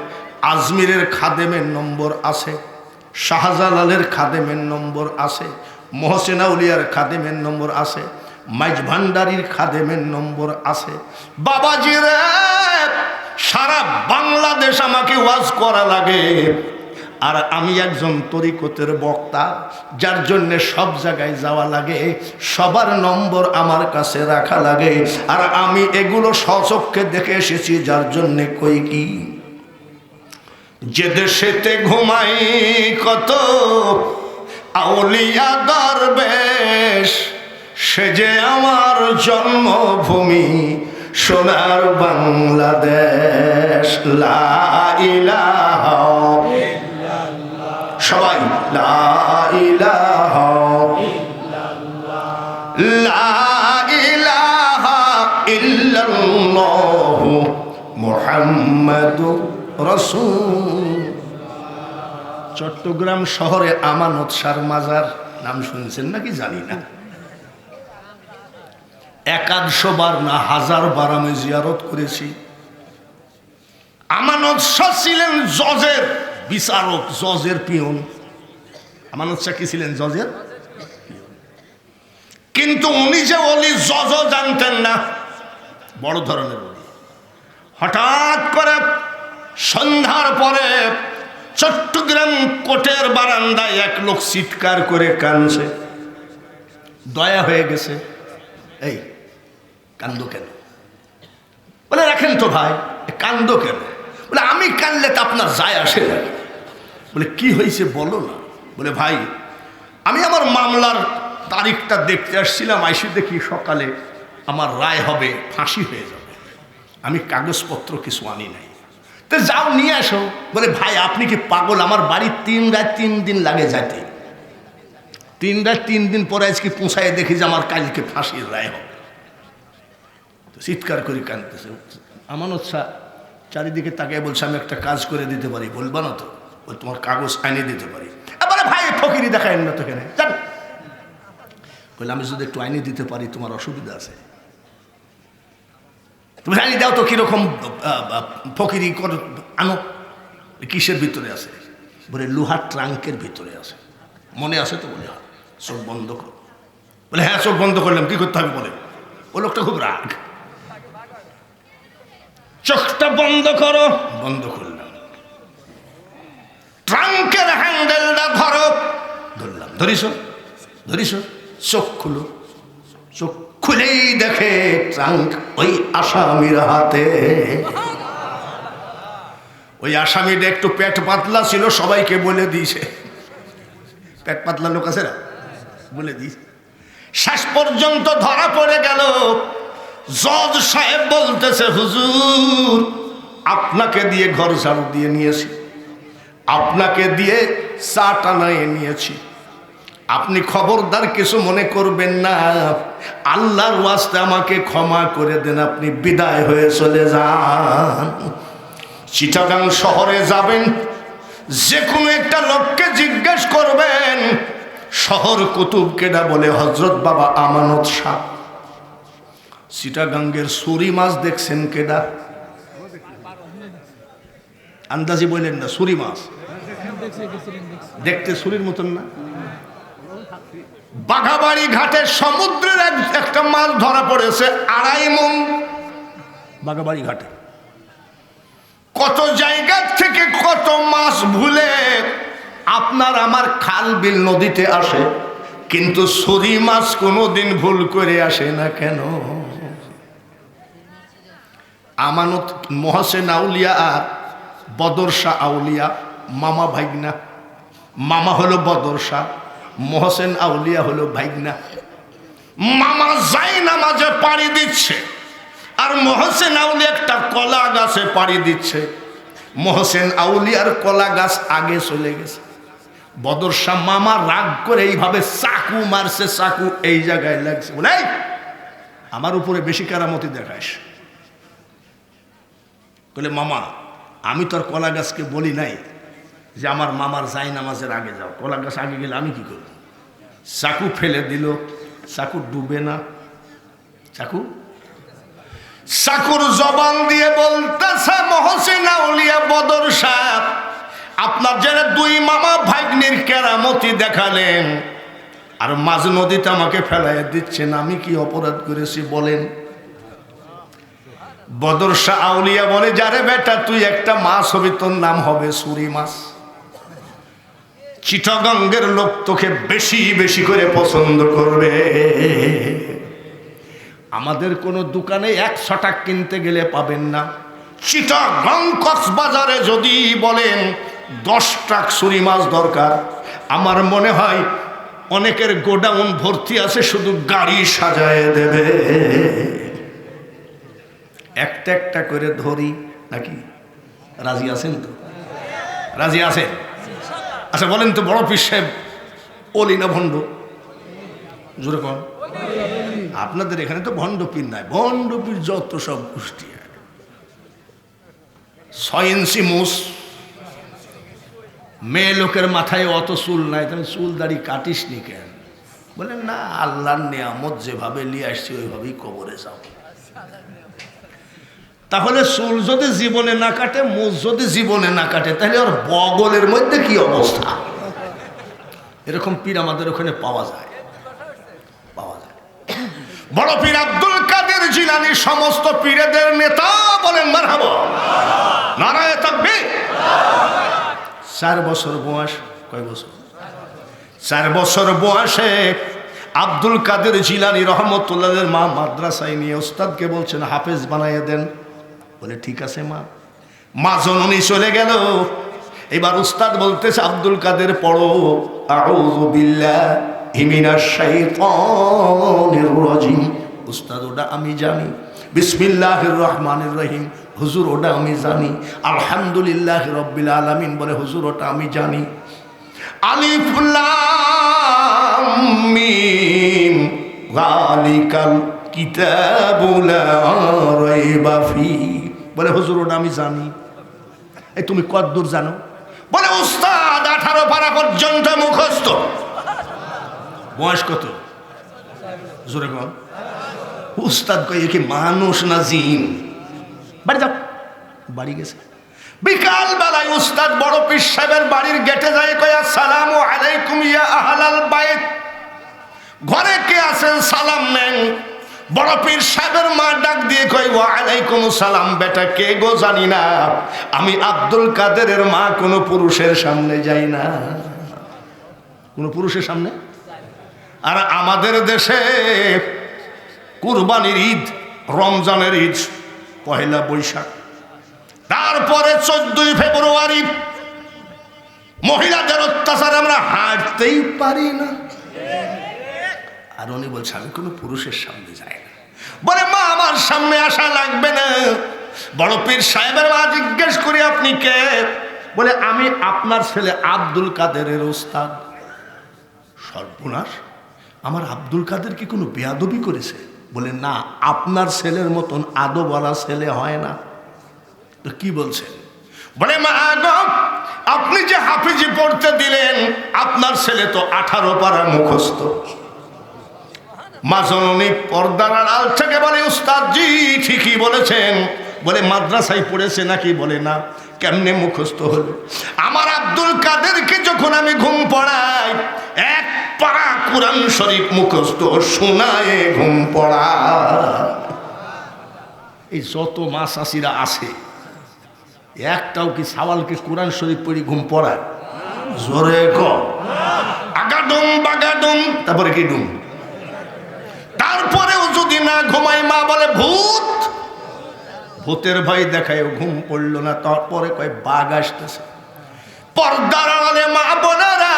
আজমিরের খাদেমের নম্বর আছে, শাহজালালের খাদেমের নম্বর আছে, মহসিন আউলিয়ার খাদেমের নম্বর আছে, মাইজ ভান্ডারির খাদেমের নম্বর আছে। বাবাজি রে, সারা বাংলাদেশ আমাকে ওয়াজ করা লাগে, আর আমি একজন তরিকতের বক্তা, যার জন্য সব জায়গায় যাওয়া লাগে, সবার নম্বর আমার কাছে রাখা লাগে, আর আমি এগুলো স্বচক্ষে দেখে এসেছি। যার জন্য কই কি, যে দেশেতে ঘুমাই কত আউলিয়া দরবেশ, সে যে আমার জন্মভূমি সোনার বাংলাদেশ। লা ইলাহা ইল্লাল্লাহ, সবাই লা ইলাহা ইল্লাল্লাহ, লা ইলাহা ইল্লাল্লাহ মুহাম্মাদুর রাসূল। চট্টগ্রাম শহরে আমানত শাহর মাজার নাম শুনছেন নাকি জানি না, 100 বার না 1000 বার আমি জিয়ারত করেছি। আমানত শাহ ছিলেন জজের বিচারক, জজের পিয়ন। আমানত শাহ কি ছিলেন? জজের। কিন্তু উনি যে ওলি জজও জানতেন না, বড় ধরনের ওলি। হঠাৎ করে সন্ধ্যার পরে চট্টগ্রাম কোর্টের বারান্দায় এক লোক চিৎকার করে কাঁদছে। দয়া হয়ে গেছে, এই কান্দো কেন? বলে রাখেন তো ভাই, কান্দো কেন? বলে আমি কানলে তো আপনার যায় আসে না। বলে কি হয়েছে বলো না। বলে ভাই, আমি আমার মামলার তারিখটা দেখতে আসছিলাম, আইসি দেখি সকালে আমার রায় হবে, ফাঁসি হয়ে যাবে। আমি কাগজপত্র কিছু আনি নাই, তো যাও নিয়ে আসো। বলে ভাই আপনি কি পাগল? আমার বাড়ি 3 রাত 3 দিন লাগে যাইতে, 3 রাত 3 দিন পরে আজকে পৌঁছায় দেখি যে আমার কালকে ফাঁসির রায় হবে। তো চিৎকার করে কাঁদতেছে। আমানত শাহ চারিদিকে তাকে বলছে আমি একটা কাজ করে দিতে পারি, বলবা না তো? বল তোমার কাগজ আইনে দিতে পারি। এবারে ভাই ফকিরি দেখায় না তো কেন জান? বলে আমি যদি একটু আইনে দিতে পারি তোমার অসুবিধা আছে? তুমি জানি দাও তো কিরকম ফকিরি করো, আনো। কিসের ভিতরে আছে? বলে লোহার ট্রাঙ্কের ভিতরে আছে। মনে আছে তো? বলে চোখ বন্ধ কর। বলে হ্যাঁ চোখ বন্ধ করলাম, কি করতে হবে বলে? ও লোকটা খুব রাগ। চোখটা বন্ধ করো। বন্ধ করলাম। ট্রাঙ্কের হ্যান্ডেলটা ধরো। ধরলাম। ধরিস। চোখ খুলো। চোখ খুলেই দেখে ট্রাঙ্ক ওই আসামির হাতে। ওই আসামিটা একটু পেট পাতলা ছিল, সবাইকে বলে দিয়েছে। পেট পাতলা লোক আছে না, বলে দিয়েছে। শেষ পর্যন্ত ধরা পড়ে গেল। জজ সাহেব বলতেছে হুজুর আপনাকে দিয়ে ঘর ঝাড়ু দিয়ে নিয়েছি, আপনাকে দিয়ে চা টানায় নিয়েছি, আপনি খবরদার কিছু মনে করবেন না, আল্লাহর ওয়াস্তে আমাকে ক্ষমা করে দেন, আপনি বিদায় হয়ে চলে যান। চিটাগাং শহরে যাবেন, যে কোনো একটা লোককে জিজ্ঞেস করবেন শহর কুতুব কেডা, বলে হযরত বাবা আমানত শাহ। চিটাগাঙ্গের সুরি মাছ দেখছেন কেডা? আন্দাজি বললেন না, সুরি মাছ দেখতে সুরির মতন না? বাঘাবাড়ি ঘাটের সমুদ্রের একটা মাছ ধরা পড়েছে 2.5 মণ। বাঘাবাড়ি ঘাটে কত জায়গা থেকে কত মাছ ভুলে আপনার আমার খাল বিল নদীতে আসে, কিন্তু সুরি মাছ কোনোদিন ভুল করে আসে না কেন? আমানত মহসেন আউলিয়া আর বদর শাহ আউলিয়া মামা ভাইগনা। মামা হলো বদর শাহ, মহসেন আউলিয়া হলো ভাইগনা। মামা যাই নামাজে পাড়ি দিচ্ছে আর মহসেন আউলিয়া একটা কলা গাছে পাড়ি দিচ্ছে। মহসেন আউলিয়ার কলা গাছ আগে চলে গেছে। বদর শাহ মামা রাগ করে এইভাবে চাকু মারছে, চাকু এই জায়গায় লাগছে। বলে আমার উপরে বেশি কারামতি দেখাস। বলে মামা আমি তোর কলা গাছকে বলি নাই যে আমার মামার যাই নামাজের আগে যাও, কলা গাছ আগে গেলে আমি কি করব? চাকু ফেলে দিল, চাকু ডুবে না। চাকুর জবান দিয়ে বলতেছে মহসিন আউলিয়া বদর শাহ, আপনার যারা 2 মামা ভাগ্নির কেরামতি দেখালেন আর মাঝ নদীতে আমাকে ফেলাই দিচ্ছেন, আমি কি অপরাধ করেছি বলেন? বদর শাহ আউলিয়া বলে যারে বেটা তুই একটা মাছ হবি, তোর নাম হবে সুরি মাছ। চিটাগঙ্গের লোক তোকে বেশি বেশি করে পছন্দ করবে। আমাদের কোনো দোকানে 100 টাকা কিনতে গেলে পাবেন না। চিটাগং কক্সবাজারে যদি বলেন 10 টাকা সুরি মাছ দরকার, আমার মনে হয় অনেকের গোডাউন ভর্তি আছে, শুধু গাড়ি সাজায় দেবে। একটা একটা করে ধরি নাকি? রাজি আছেন তো? রাজি আছেন? আচ্ছা বলেন তো বড় পীর সাহেব ওলি না ভণ্ড? জোরে কন। আপনাদের এখানে তো ভণ্ড পীর নাই, ভণ্ড পীর যত সব গোষ্ঠী। 6 ইঞ্চি মুস, মেয়ে লোকের মাথায় অত চুল নাই, তাহলে চুল দাড়ি কাটিস নি কেন? বলেন না আল্লাহর নিয়ামত যেভাবে নিয়ে আসছি ওইভাবেই কবরে যাও। তাহলে চুল যদি জীবনে না কাটে, মুখ যদি জীবনে না কাটে, তাহলে ওর বগলের মধ্যে কি অবস্থা? এরকম পীর আমাদের ওখানে পাওয়া যায়। বড় পীর আব্দুল কাদের জিলানী সমস্ত পীরেদের নেতা, বলেন মারহাবা, নারায়ে তাকবীর। 4 বছর বয়স। কয় বছর? 4 বছর বয়সে আব্দুল কাদের জিলানী রহমতুল্লাহের মা মাদ্রাসায় নিয়ে ওস্তাদকে বলছেন হাফেজ বানাইয়ে দেন। বলে ঠিক আছে মা জননী চলে গেল। এবার উস্তাদ বলতেছে আব্দুল কাদের পড়ো আউযু বিল্লাহি মিনাশ শাইতানির রাজিম। উস্তাদ ওটা আমি জানি। বিসমিল্লাহির রহমানির রহিম। হুজুর ওটা আমি জানি। আলহামদুলিল্লাহি রাব্বিল আলামিন। বলে হুজুর ওটা আমি জানি। আলিফ লাম মিম যালিকাল কিতাবু লা রাইবা ফি। বলে হুজুর ওটা আমি জানি। এই তুমি কতদূর জানো? বলে উস্তাদ 18 পারা পর্যন্ত মুখস্থ। বয়স কত? জোরে কম। উস্তাদ কই কি মানুষ না জিন? বাড়ি যাও। বাড়ি গেছে। বিকাল বেলায় উস্তাদ বড় পীর সাহেবের বাড়ির গেটে যায়, কয় আসসালামু আলাইকুম ইয়া আহলাল বাইত। ঘরে কে আছেন সালাম নেন। বড় পীর সাহেবের মা ডাক দিয়ে কয় ওয়া আলাইকুম সালাম। বেটা কে গো? জানি না, আমি আব্দুল কাদেরের মা। কোনো পুরুষের সামনে যাই না, কোনো পুরুষের সামনে। আর আমাদের দেশে কুরবানির ঈদ, রমজানের ঈদ, পহেলা বৈশাখ, তারপরে 14ই ফেব্রুয়ারি মহিলাদের অত্যাচার আমরা হাঁটতেই পারি না। আর উনি বলছে আমি কোনো পুরুষের সামনে যাই না। বলে মা আমার সামনে আসা লাগবে না। বড় পীর সাহেবের মা জিজ্ঞেস করি আপনি কে? বলে আমি আপনার ছেলে আব্দুল কাদেরের ওস্তাদ। সর্বনাশ, আমার আব্দুল কাদের কি কোনো বেয়াদবি করেছে? বলে না, আপনার ছেলের মতন আদবওয়ালা ছেলে হয় না। তো কি বলছেন? বলে মা গো, আপনি যে হাফিজি পড়তে দিলেন, আপনার ছেলে তো 18 পারা মুখস্থ। মা জননী পর্দার আড়াল থেকে বলে উস্তাদ জি ঠিকই বলেছেন। বলে মাদ্রাসায় পড়েছে নাকি? বলে না। কেমনে মুখস্থ হলো? আমার আব্দুল কাদেরকে যখন আমি ঘুম পড়াই, 1 পারা কুরআন শরীফ মুখস্থ শোনায় ঘুম পড়া। এই যত মা চাষিরা আছে, একটাও কি সাওয়ালকে কোরআন শরীফ পড়ি ঘুম পড়ায়? জোরে ক। আগাডুম বাগাডুম, তারপরে কি ডুম। তারপরেও যদি না ঘুমাই, মা বলে ভূত। ভূতের ভয় দেখায় ঘুম পড়লো না। তারপরে কয় বাঘ আসতেছে। পর্দার আড়ালে মা বোনেরা,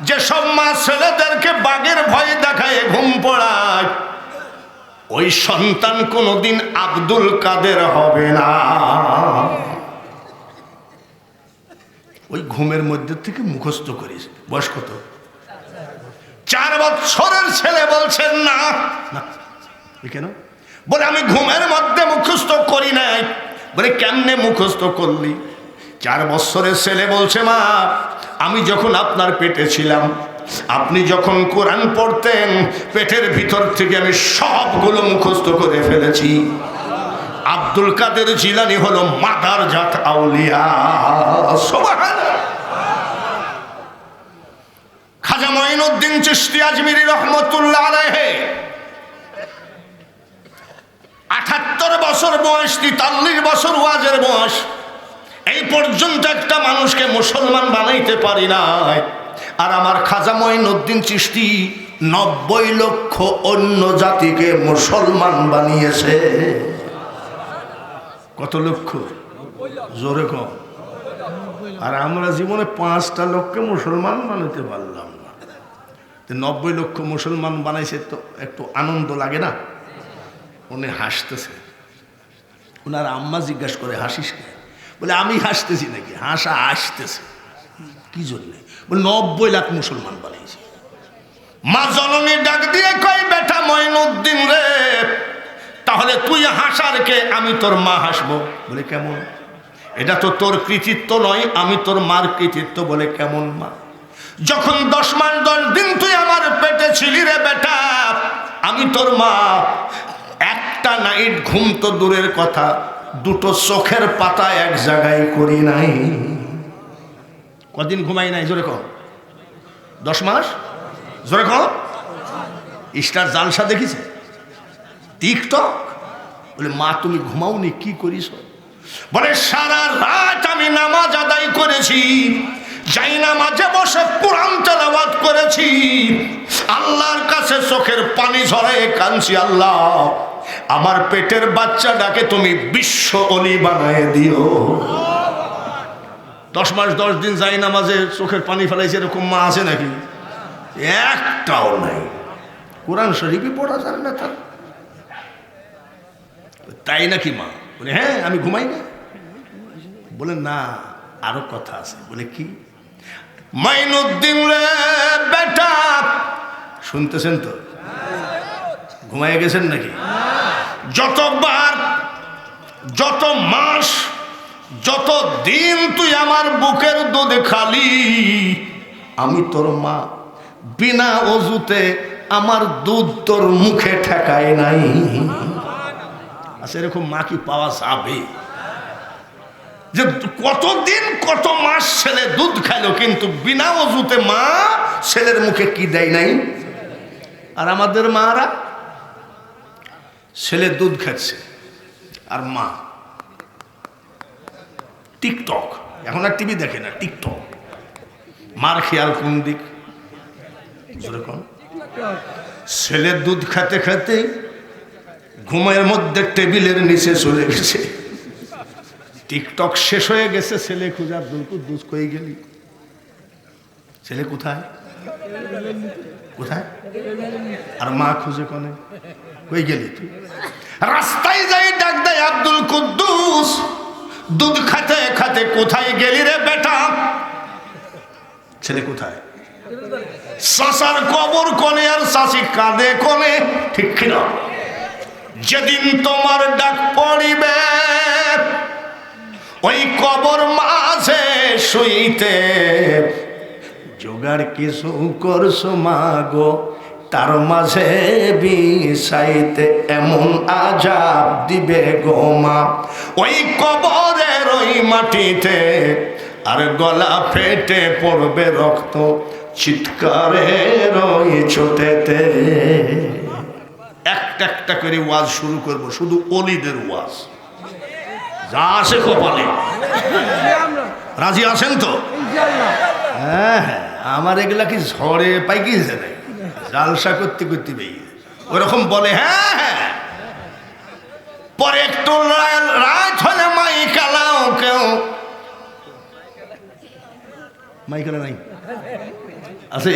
যেসব মা ছেলেদেরকে বাঘের ভয় দেখায় ঘুম পড়ায়, ওই সন্তান কোনোদিন আব্দুল কাদের হবে না। ওই ঘুমের মধ্যে থেকে মুখস্থ করেছে। বয়স কত? 4 বছরের ছেলে বলছেন না না। কেন? বলে আমি ঘুমের মধ্যে মুখস্থ করি নাই। বলে কেমনে মুখস্থ করলি? 4 বছরের ছেলে বলছে মা, আমি যখন আপনার পেটে ছিলাম, আপনি যখন কোরআন পড়তেন, পেটের ভিতর থেকে আমি সবগুলো মুখস্থ করে ফেলেছি। আব্দুল কাদের জিলানী হলো মাদার জাত আউলিয়া। সুবহানাল্লাহ। খাজা মঈনুদ্দিন চিশতি আজমিরি রহমতুল্লাহ আলাইহি 78 বছর বয়স, 43 বছর ওয়াজের বয়স, এই পর্যন্ত একটা মানুষকে মুসলমান বানাইতে পারি নাই। আর আমার খাজা মঈনুদ্দিন চিশতি 90 লক্ষ অন্য জাতিকে মুসলমান বানিয়েছে। কত লক্ষ? জোরে কম। আর আমরা জীবনে 5টা লোককে মুসলমান বানাতে পারলাম না। 90 লক্ষ মুসলমান বানাইছে, তো একটু আনন্দ লাগে না? উনি হাসতেছে। ওনার আম্মা জিজ্ঞাসা করে হাসিস কে? বলে আমি হাসতেছি নাকি, হাসা আসতেছে। কি জন্যে? বলে 90 লাখ মুসলমান বানাইছে। মা জননী ডাক দিয়ে কই বেটা মঈনুদ্দিন রে, তাহলে তুই হাসার কে? আমি তোর মা হাসবো। বলে কেমন? এটা তো তোর কৃতিত্ব নয়, আমি তোর মার কৃতিত্ব। বলে কেমন মা? যখন 10 মাস 10 দিন তুই আমার পেটে ছিলি রে বেটা, আমি তোর মা একটা নাইট ঘুম তো দূরের কথা, 2টো চোখের পাতা এক জায়গায় করি নাই। কদিন ঘুমাই নাই? জোরে কম। 10 মাস? জোরে কম। স্টার জালসা দেখিছে? টিকটক? বলে মা তুমি ঘুমাওনি, কি করিস? বলে সারা রাত আমি নামাজ আদায় করেছি, যাই নামাজে বসে কোরআন তেলাওয়াত করেছি, আল্লাহর কাছে চোখের পানি ঝরায় কাঁদছি, আল্লাহ আমার পেটের বাচ্চাটাকে তুমি বিশ্ব ওলি বানায় দিও। 10 মাস 10 দিন যাই নামাজে চোখের পানি ফেলাইছে, এরকম মা আছে নাকি? একটাও নাই। কোরআন শরীফই পড়া জানে না তার। তাই নাকি মা? বলে হ্যাঁ, আমি ঘুমাই না। বলে না, আরো কথা আছে। বলে কি? মঈনুদ্দিন রে বেটা, শুনতেছেন তো? ঘুমাই গেছেন নাকি? যতবার যত মাস যত দিন তুই আমার বুকের দুধ খালি, আমি তোর মা বিনা অজুতে আমার দুধ তোর মুখে ঠেকায় নাই। আচ্ছা, এরকম মা কি পাওয়া যাবে? যে কতদিন কত মাস ছেলে দুধ খাইলো কিন্তু বিনা অজুতে মা ছেলের মুখে কি দেয় নাই। আর আমাদের মারা ছেলে দুধ খাচ্ছে আর মা টিকটক, এখন আর টিভি দেখে না, টিকটক। মার খেয়াল কোন দিক? ছেলে দুধ খেতে খেতে ঘুমের মধ্যে টেবিলের নিচে চলে গেছে, টিকটক শেষ হয়ে গেছে, ছেলে খুঁজার দুধ কই গেলি? ছেলে কোথায় কোথায়? আর মা খুঁজে কনে কই গেলি তুই? রাস্তায় যাই ডাক দেয় আব্দুল কুদ্দুস, দুধ খাতে খাতে কোথায় গেলি রে বেটা? ছেলে কোথায়? চাচার কবর কোনে আর চাচি কাঁদে কোনে, ঠিক কিনা? যেদিন তোমার ডাক পড়িবে ওই কবর মাঝে শুইতে, জোগাড় কিছু করছো মাগো তার মাঝে বিছাইতে, এমন আজাব দিবে গো মা ওই কবরের ওই মাটিতে, আর গলা ফেটে পড়বে রক্ত চিৎকারের ওই ছোটেতে। একটা একটা করে ওয়াজ শুরু করব, শুধু অলিদের ওয়াজ, যা আসে কপালে। রাজি আছেন তো? হ্যাঁ হ্যাঁ, আমার এগুলা কি ঝড়ে পাই গিয়েছে না, জালসা করতে করতে পেয়ে ওরকম বলে। হ্যাঁ হ্যাঁ, পরে একটু রাত হলে মাইকালাও কেউ, মাইকালা নাই আছে,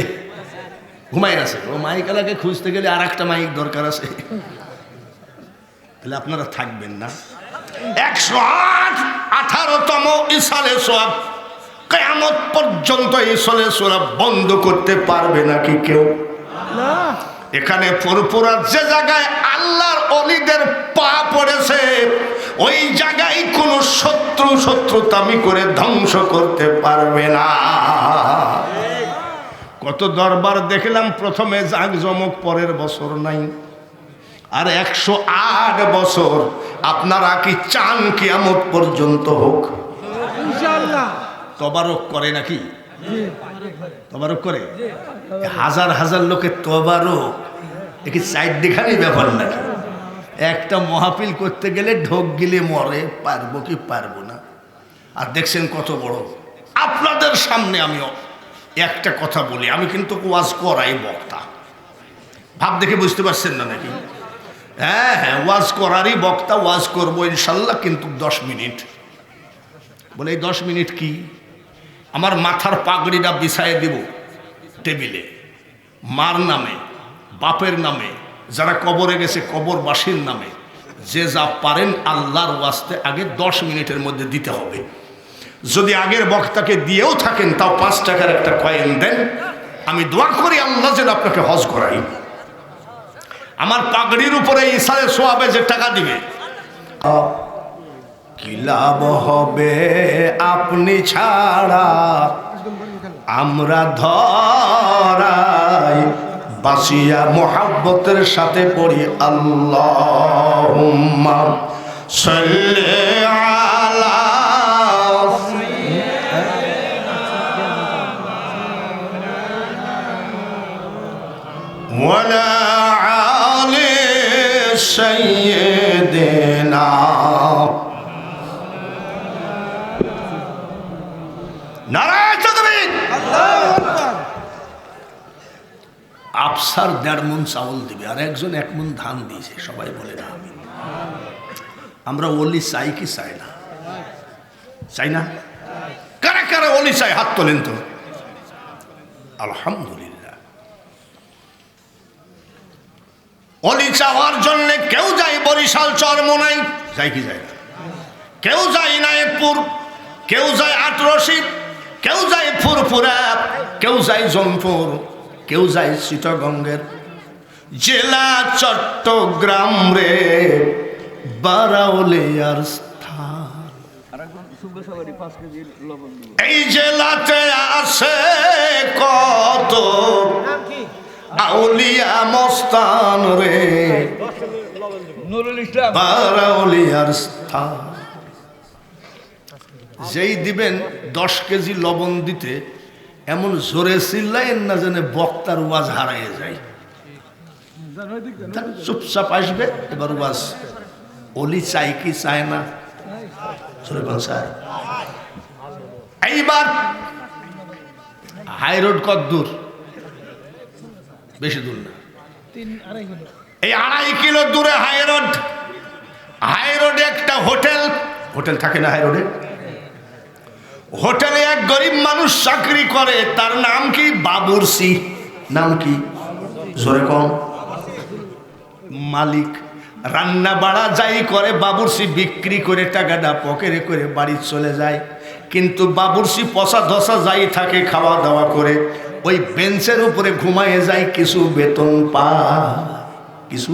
ঘুমাই আছে, ও মাইকালাকে খুঁজতে গেলে আর একটা মাইক দরকার আছে। তাহলে আপনারা থাকবেন না। 118তম ইসালে সোয়াব, কিয়ামত পর্যন্ত ইসালে সোয়াব বন্ধ করতে পারবে নাকি কেউ? না। এখানে পুরপুরা যে জায়গায় আল্লাহর ওলিদের পা পড়েছে ওই জায়গায় কোনো শত্রুতামি করে ধ্বংস করতে পারবে না। কত দরবার দেখলাম, প্রথমে জাঁকজমক, পরের বছর নাই। আর 108 বছর আপনারা কি চান কিয়ামত পর্যন্ত হোক? ইনশাআল্লাহ। তবারক করে নাকি? তবারক করে? হাজার হাজার লোকের তবারক, দেখি সাইড দেখানি ব্যাপার নাকি? একটা মহাপিল করতে গেলে ঢোক গিলে মরে, পারবো কি পারবো না। আর দেখছেন কত বড়। আপনাদের সামনে আমি একটা কথা বলি, আমি কিন্তু ওয়াজ করাই বক্তা, ভাব দেখে বুঝতে পারছেন না নাকি? হ্যাঁ হ্যাঁ, ওয়াজ করারই বক্তা, ওয়াজ করবো ইনশাল্লাহ, কিন্তু 10 মিনিট। বলে এই 10 মিনিট কি? আমার মাথার পাগড়িটা বিছাইয়ে দিব টেবিলে, মার নামে, বাপের নামে, যারা কবরে গেছে কবরবাসীর নামে, যে যা পারেন আল্লাহর ওয়াস্তে আগে 10 মিনিটের মধ্যে দিতে হবে। যদি আগের বক্তাকে দিয়েও থাকেন তাও 5 টাকার একটা কয়েন দেন, আমি দোয়া করি আল্লাহ যেন আপনাকে হজ করাই। আমার পাগড়ির উপরে ইসালে সোয়াবে যে টাকা দিবে, কি লাভ হবে আপনি ছাড়া আমরা ধরাই, বাসিয়া মোহাব্বতের সাথে পড়ি আল্লাহুম্মা সাল্লি আলা ওয়ালা আলি সাইয়্যিদিনা। নারায়ে তাকবীর। আফসার 1.5 মণ চাউল দিবে আর একজন 1 মণ ধান দিয়েছে, সবাই বলে না আমিন। আমরা ওলি চাই কি চাই না? চাই না? কারা কারা ওলি চাই হাত তোলেন তো। আলহামদুলিল্লাহ। ওলি চাওয়ার জন্য কেউ যায় বরিশাল চরমোনাই, যায় কি যায় না? কেউ যায় নায়কপুর, কেউ যায় আটরশি, কেউ যায় ফুরফুরা, কেউ যায় জোনপুর, কেউ যায় চিটাগঙ্গের। জেলা চট্টগ্রাম রে বারাউলিয়ার স্থান। এই জেলাতে আছে কত আউলিয়া মস্তান রে, বারাউলিয়ার স্থান। যেই দিবেন 10 কেজি লবণ দিতে এমন জোরে চিল্লায়েন না যেন বক্তার ওয়াজ হারাইয়ে যায়। চুপচাপ আসবে, এবার ওয়াজ। অলি চাই কি চায় না? চায়। এইবার হাই রোড কত দূর? বেশি দূর না, এই 2.5 কিলো দূরে হাই রোড। হাই রোডে একটা হোটেল, হোটেল থাকে না হাই রোডে? হোটেলে এক গরিব মানুষ চাকরি করে, তার নাম কি? বাবুরসি। নাম কি? জোরে কম। মালিক রান্না বাড়া যাই করে, বাবুরসি বিক্রি করে টাকাটা পকেটে করে বাড়ি চলে যায়। কিন্তু বাবুরসি পচা ধসা যাই থাকে, খাওয়া দাওয়া করে ওই বেঞ্চের উপরে ঘুমায় যায়, কিছু বেতন পায়, কিছু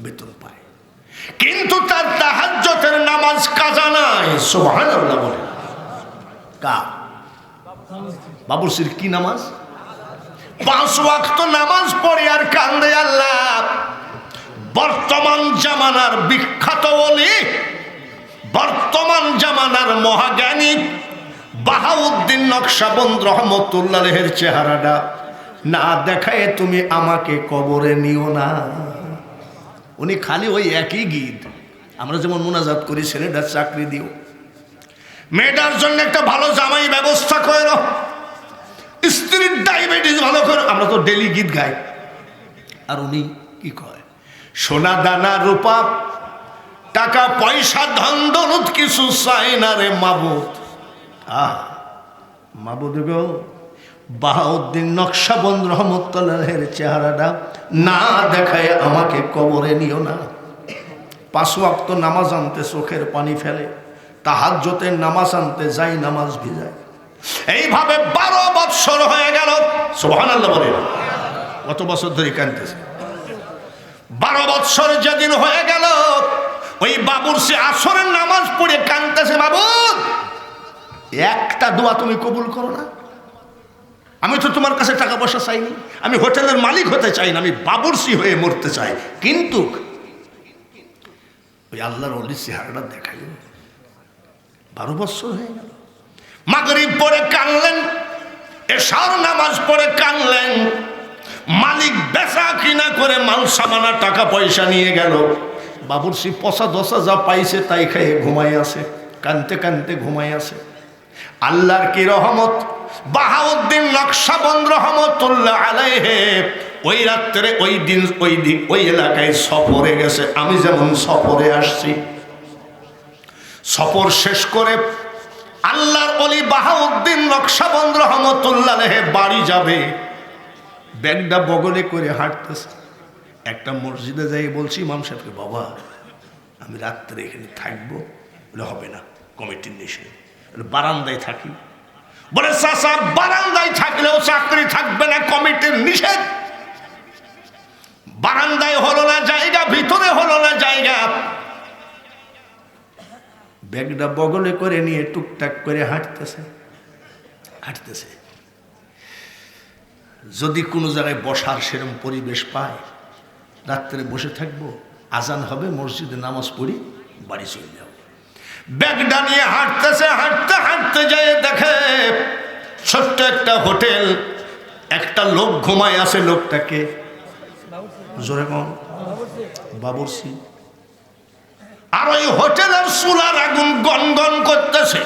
বেতন পায়। কিন্তু তার তাহাজ্জুদের নামাজ কাজা নাই। সুবহানাল্লাহ বলে। বাবুরসির কি নামাজ? 5 ওয়াক্ত নামাজ পড়ে আর কান্দে, আল্লাহ বর্তমান জামানার বিখ্যাত ওলি, বর্তমান জামানার মহাজ্ঞানী বাহাউদ্দিন নকশবন্দ রহমতুল্লাহ আলাইহির চেহারাটা না দেখায় তুমি আমাকে কবরে নিও না। উনি খালি ওই একই গীত, আমরা যেমন মুনাজাত করি, ছেলেটার চাকরি দিও, মেয়েটার জন্য একটা ভালো জামাই ব্যবস্থা করো, স্ত্রীর ডায়াবেটিস ভালো করো, আমরা তো ডেলি গীত গাই। আর উনি কি কয়? সোনা দানা রূপা টাকা পয়সা ধন দৌলত কিছু চাই না রে মাবুদ। মাবুদ গো, বাহাউদ্দিন নকশবন্দ রহমতুল্লাহের চেহারাটা না দেখায় আমাকে কবরে নিও না। 5 ওয়াক্ত নামাজ আনতে চোখের পানি ফেলে, তাহাজ্জুদের নামাজ আনতে যাই নামাজ ভিজায়। এইভাবে 12 বছর হয়ে গেল। সুবহানাল্লাহ বলেন। কত বছর ধরে কাঁদতেছে? 12 বছর যেদিন হয়ে গেল, ওই বাবুরসি আসরের নামাজ পড়ে কাঁদতেছে, বাবুর একটা দোয়া তুমি কবুল করো না? আমি তো তোমার কাছে টাকা পয়সা চাইনি, আমি হোটেলের মালিক হতে চাই না, আমি বাবুরসি হয়ে মরতে চাই। কিন্তু ওই আল্লাহর ওলির চেহারাটা দেখাই। 12 বছর হয়ে গেল। মাগরিব পড়ে কানলেন, এশার নামাজ পড়ে কানলেন, মালিক বেচা কিনা করে মাল সামানা টাকা পয়সা নিয়ে গেল। বাবুরসি পচা দশা যা পাইছে তাই খেয়ে ঘুমাই আছে, কানতে কানতে ঘুমাই আছে। আল্লাহর কি রহমত, বাহাউদ্দিন নকশবন্দ রহমতুল্লাহ আলাইহি ওই রাত্রে ওই দিন ওই এলাকায় সফরে গেছে। আমি যেমন সফরে আসছি, সফর শেষ করে আল্লাহর ওলি বাহাউদ্দিন নকশবন্দ রহমতুল্লাহ আলাইহি বাড়ি যাবে, ব্যাগটা বগলে করে হাঁটতেছে। একটা মসজিদে যাই বলছি ইমাম সাহেবকে, বাবা আমি রাত্রে এখানে থাকবো। বলে হবে না, কমিটির নিষেধ। বারান্দায় থাকি। বলে চাচা বারান্দায় থাকলেও চাকরি থাকবে না, কমিটির নিষেধ। বারান্দায় হলো না জায়গা, ভিতরে হলো না জায়গা। ব্যাগটা বগলে করে নিয়ে টুকটাক করে হাঁটতেছে। যদি কোনো জায়গায় বসার সেরকম পরিবেশ পায়, রাত্রে বসে থাকবো, আজান হবে, মসজিদে নামাজ পড়ি, বাড়ি চলে যাবো। ব্যাগটা নিয়ে হাঁটতেছে, হাঁটতে হাঁটতে যায় দেখে ছোট্ট একটা হোটেল, একটা লোক ঘুমায় আছে। লোকটাকে জোরে কম, বাবুরসি। আর ওই হোটেলের চুলার আগুন গনগন করতেছে।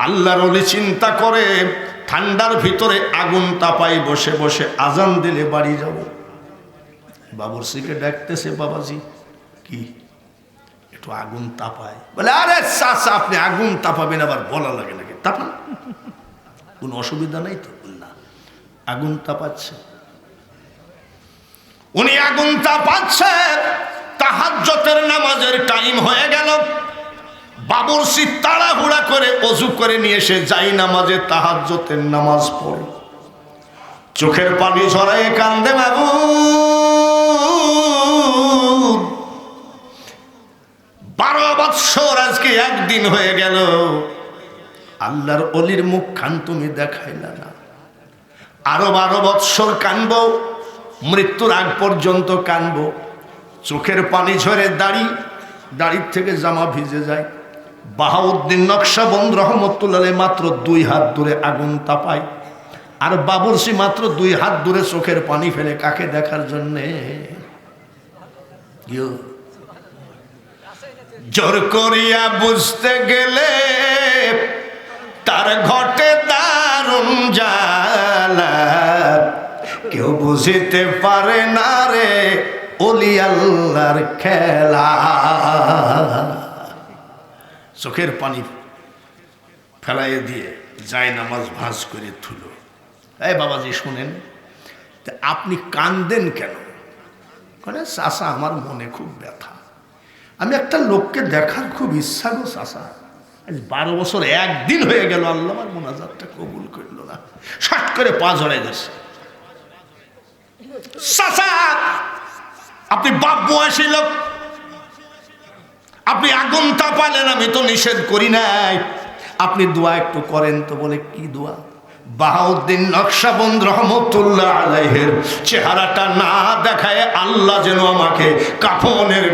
আল্লাহর ওলি চিন্তা করে ঠান্ডার ভিতরে আগুন তাপাই বসে বসে আজান দিলে বাড়ি যাব। বাবুরসিকে ডাকতেছে, বাবাজি কি একটু আগুন তাপায়? বলে আরে চাচা আপনি আগুন তাপাবেন, আবার বলা লাগে নাকি? তাপান, কোনো অসুবিধা নাই তো? না, আগুন তাপাচ্ছে। উনি আগুন তাপাচ্ছে, তাহাজ্জুদের নামাজের টাইম হয়ে গেল। বাবুরসি তাড়াহুড়া করে ওযু করে নিয়ে এসে যাই নামাজে তাহাজ্জুদের নামাজ পড়ে, চোখের পানি ঝরায় কান্দে, মাবুদ 12 বৎসর আজকে একদিন হয়ে গেল, আল্লাহর অলির মুখ খান তুমি দেখাইলা না। আরো 12 বৎসর কানবো, মৃত্যুর আগ পর্যন্ত কানবো। চোখের পানি ঝরে দাড়ির থেকে জামা ভিজে যায়। বাহাউদ্দিন নকশবন্দ রহমতুল্লাহ মাত্র 2 হাত দূরে আগুন তাপায়, আর বাবুরসি মাত্র 2 হাত দূরে চোখের পানি ফেলে কাকে দেখার জন্যে? জোর করিয়া বুঝতে গেলে তার ঘটে দারুণ জ্বালা, কেউ বুঝিতে পারে না রে ওলি আল্লাহর খেলা। চোখের পানি ফেলাই দিয়ে যায় নামাজ ভাঁজ করে থুলো। এই বাবাজি শুনেন, আপনি কান্দেন কেন? মানে চাচা আমার মনে খুব ব্যথা, আমি একটা লোককে দেখার খুব ইচ্ছা গো চাচা। 12 বছর একদিন হয়ে গেল, আল্লাহ আমার মোনাজাতটা কবুল করলো না। শট করে পা ঝরে গেছে। চাচা আপনি বাপ বয়সী লোক, আপনি আগুন তাপালেন, আমি তো নিষেধ করি নাই, আপনি দোয়া একটু করেন তো। বলে কি দোয়া? বাহাউদ্দিন নকশবন্দ রহমতুল্লাহ আলাইহির চেহারাটা না দেখায় আল্লাহ যেন আমাকে কাফনের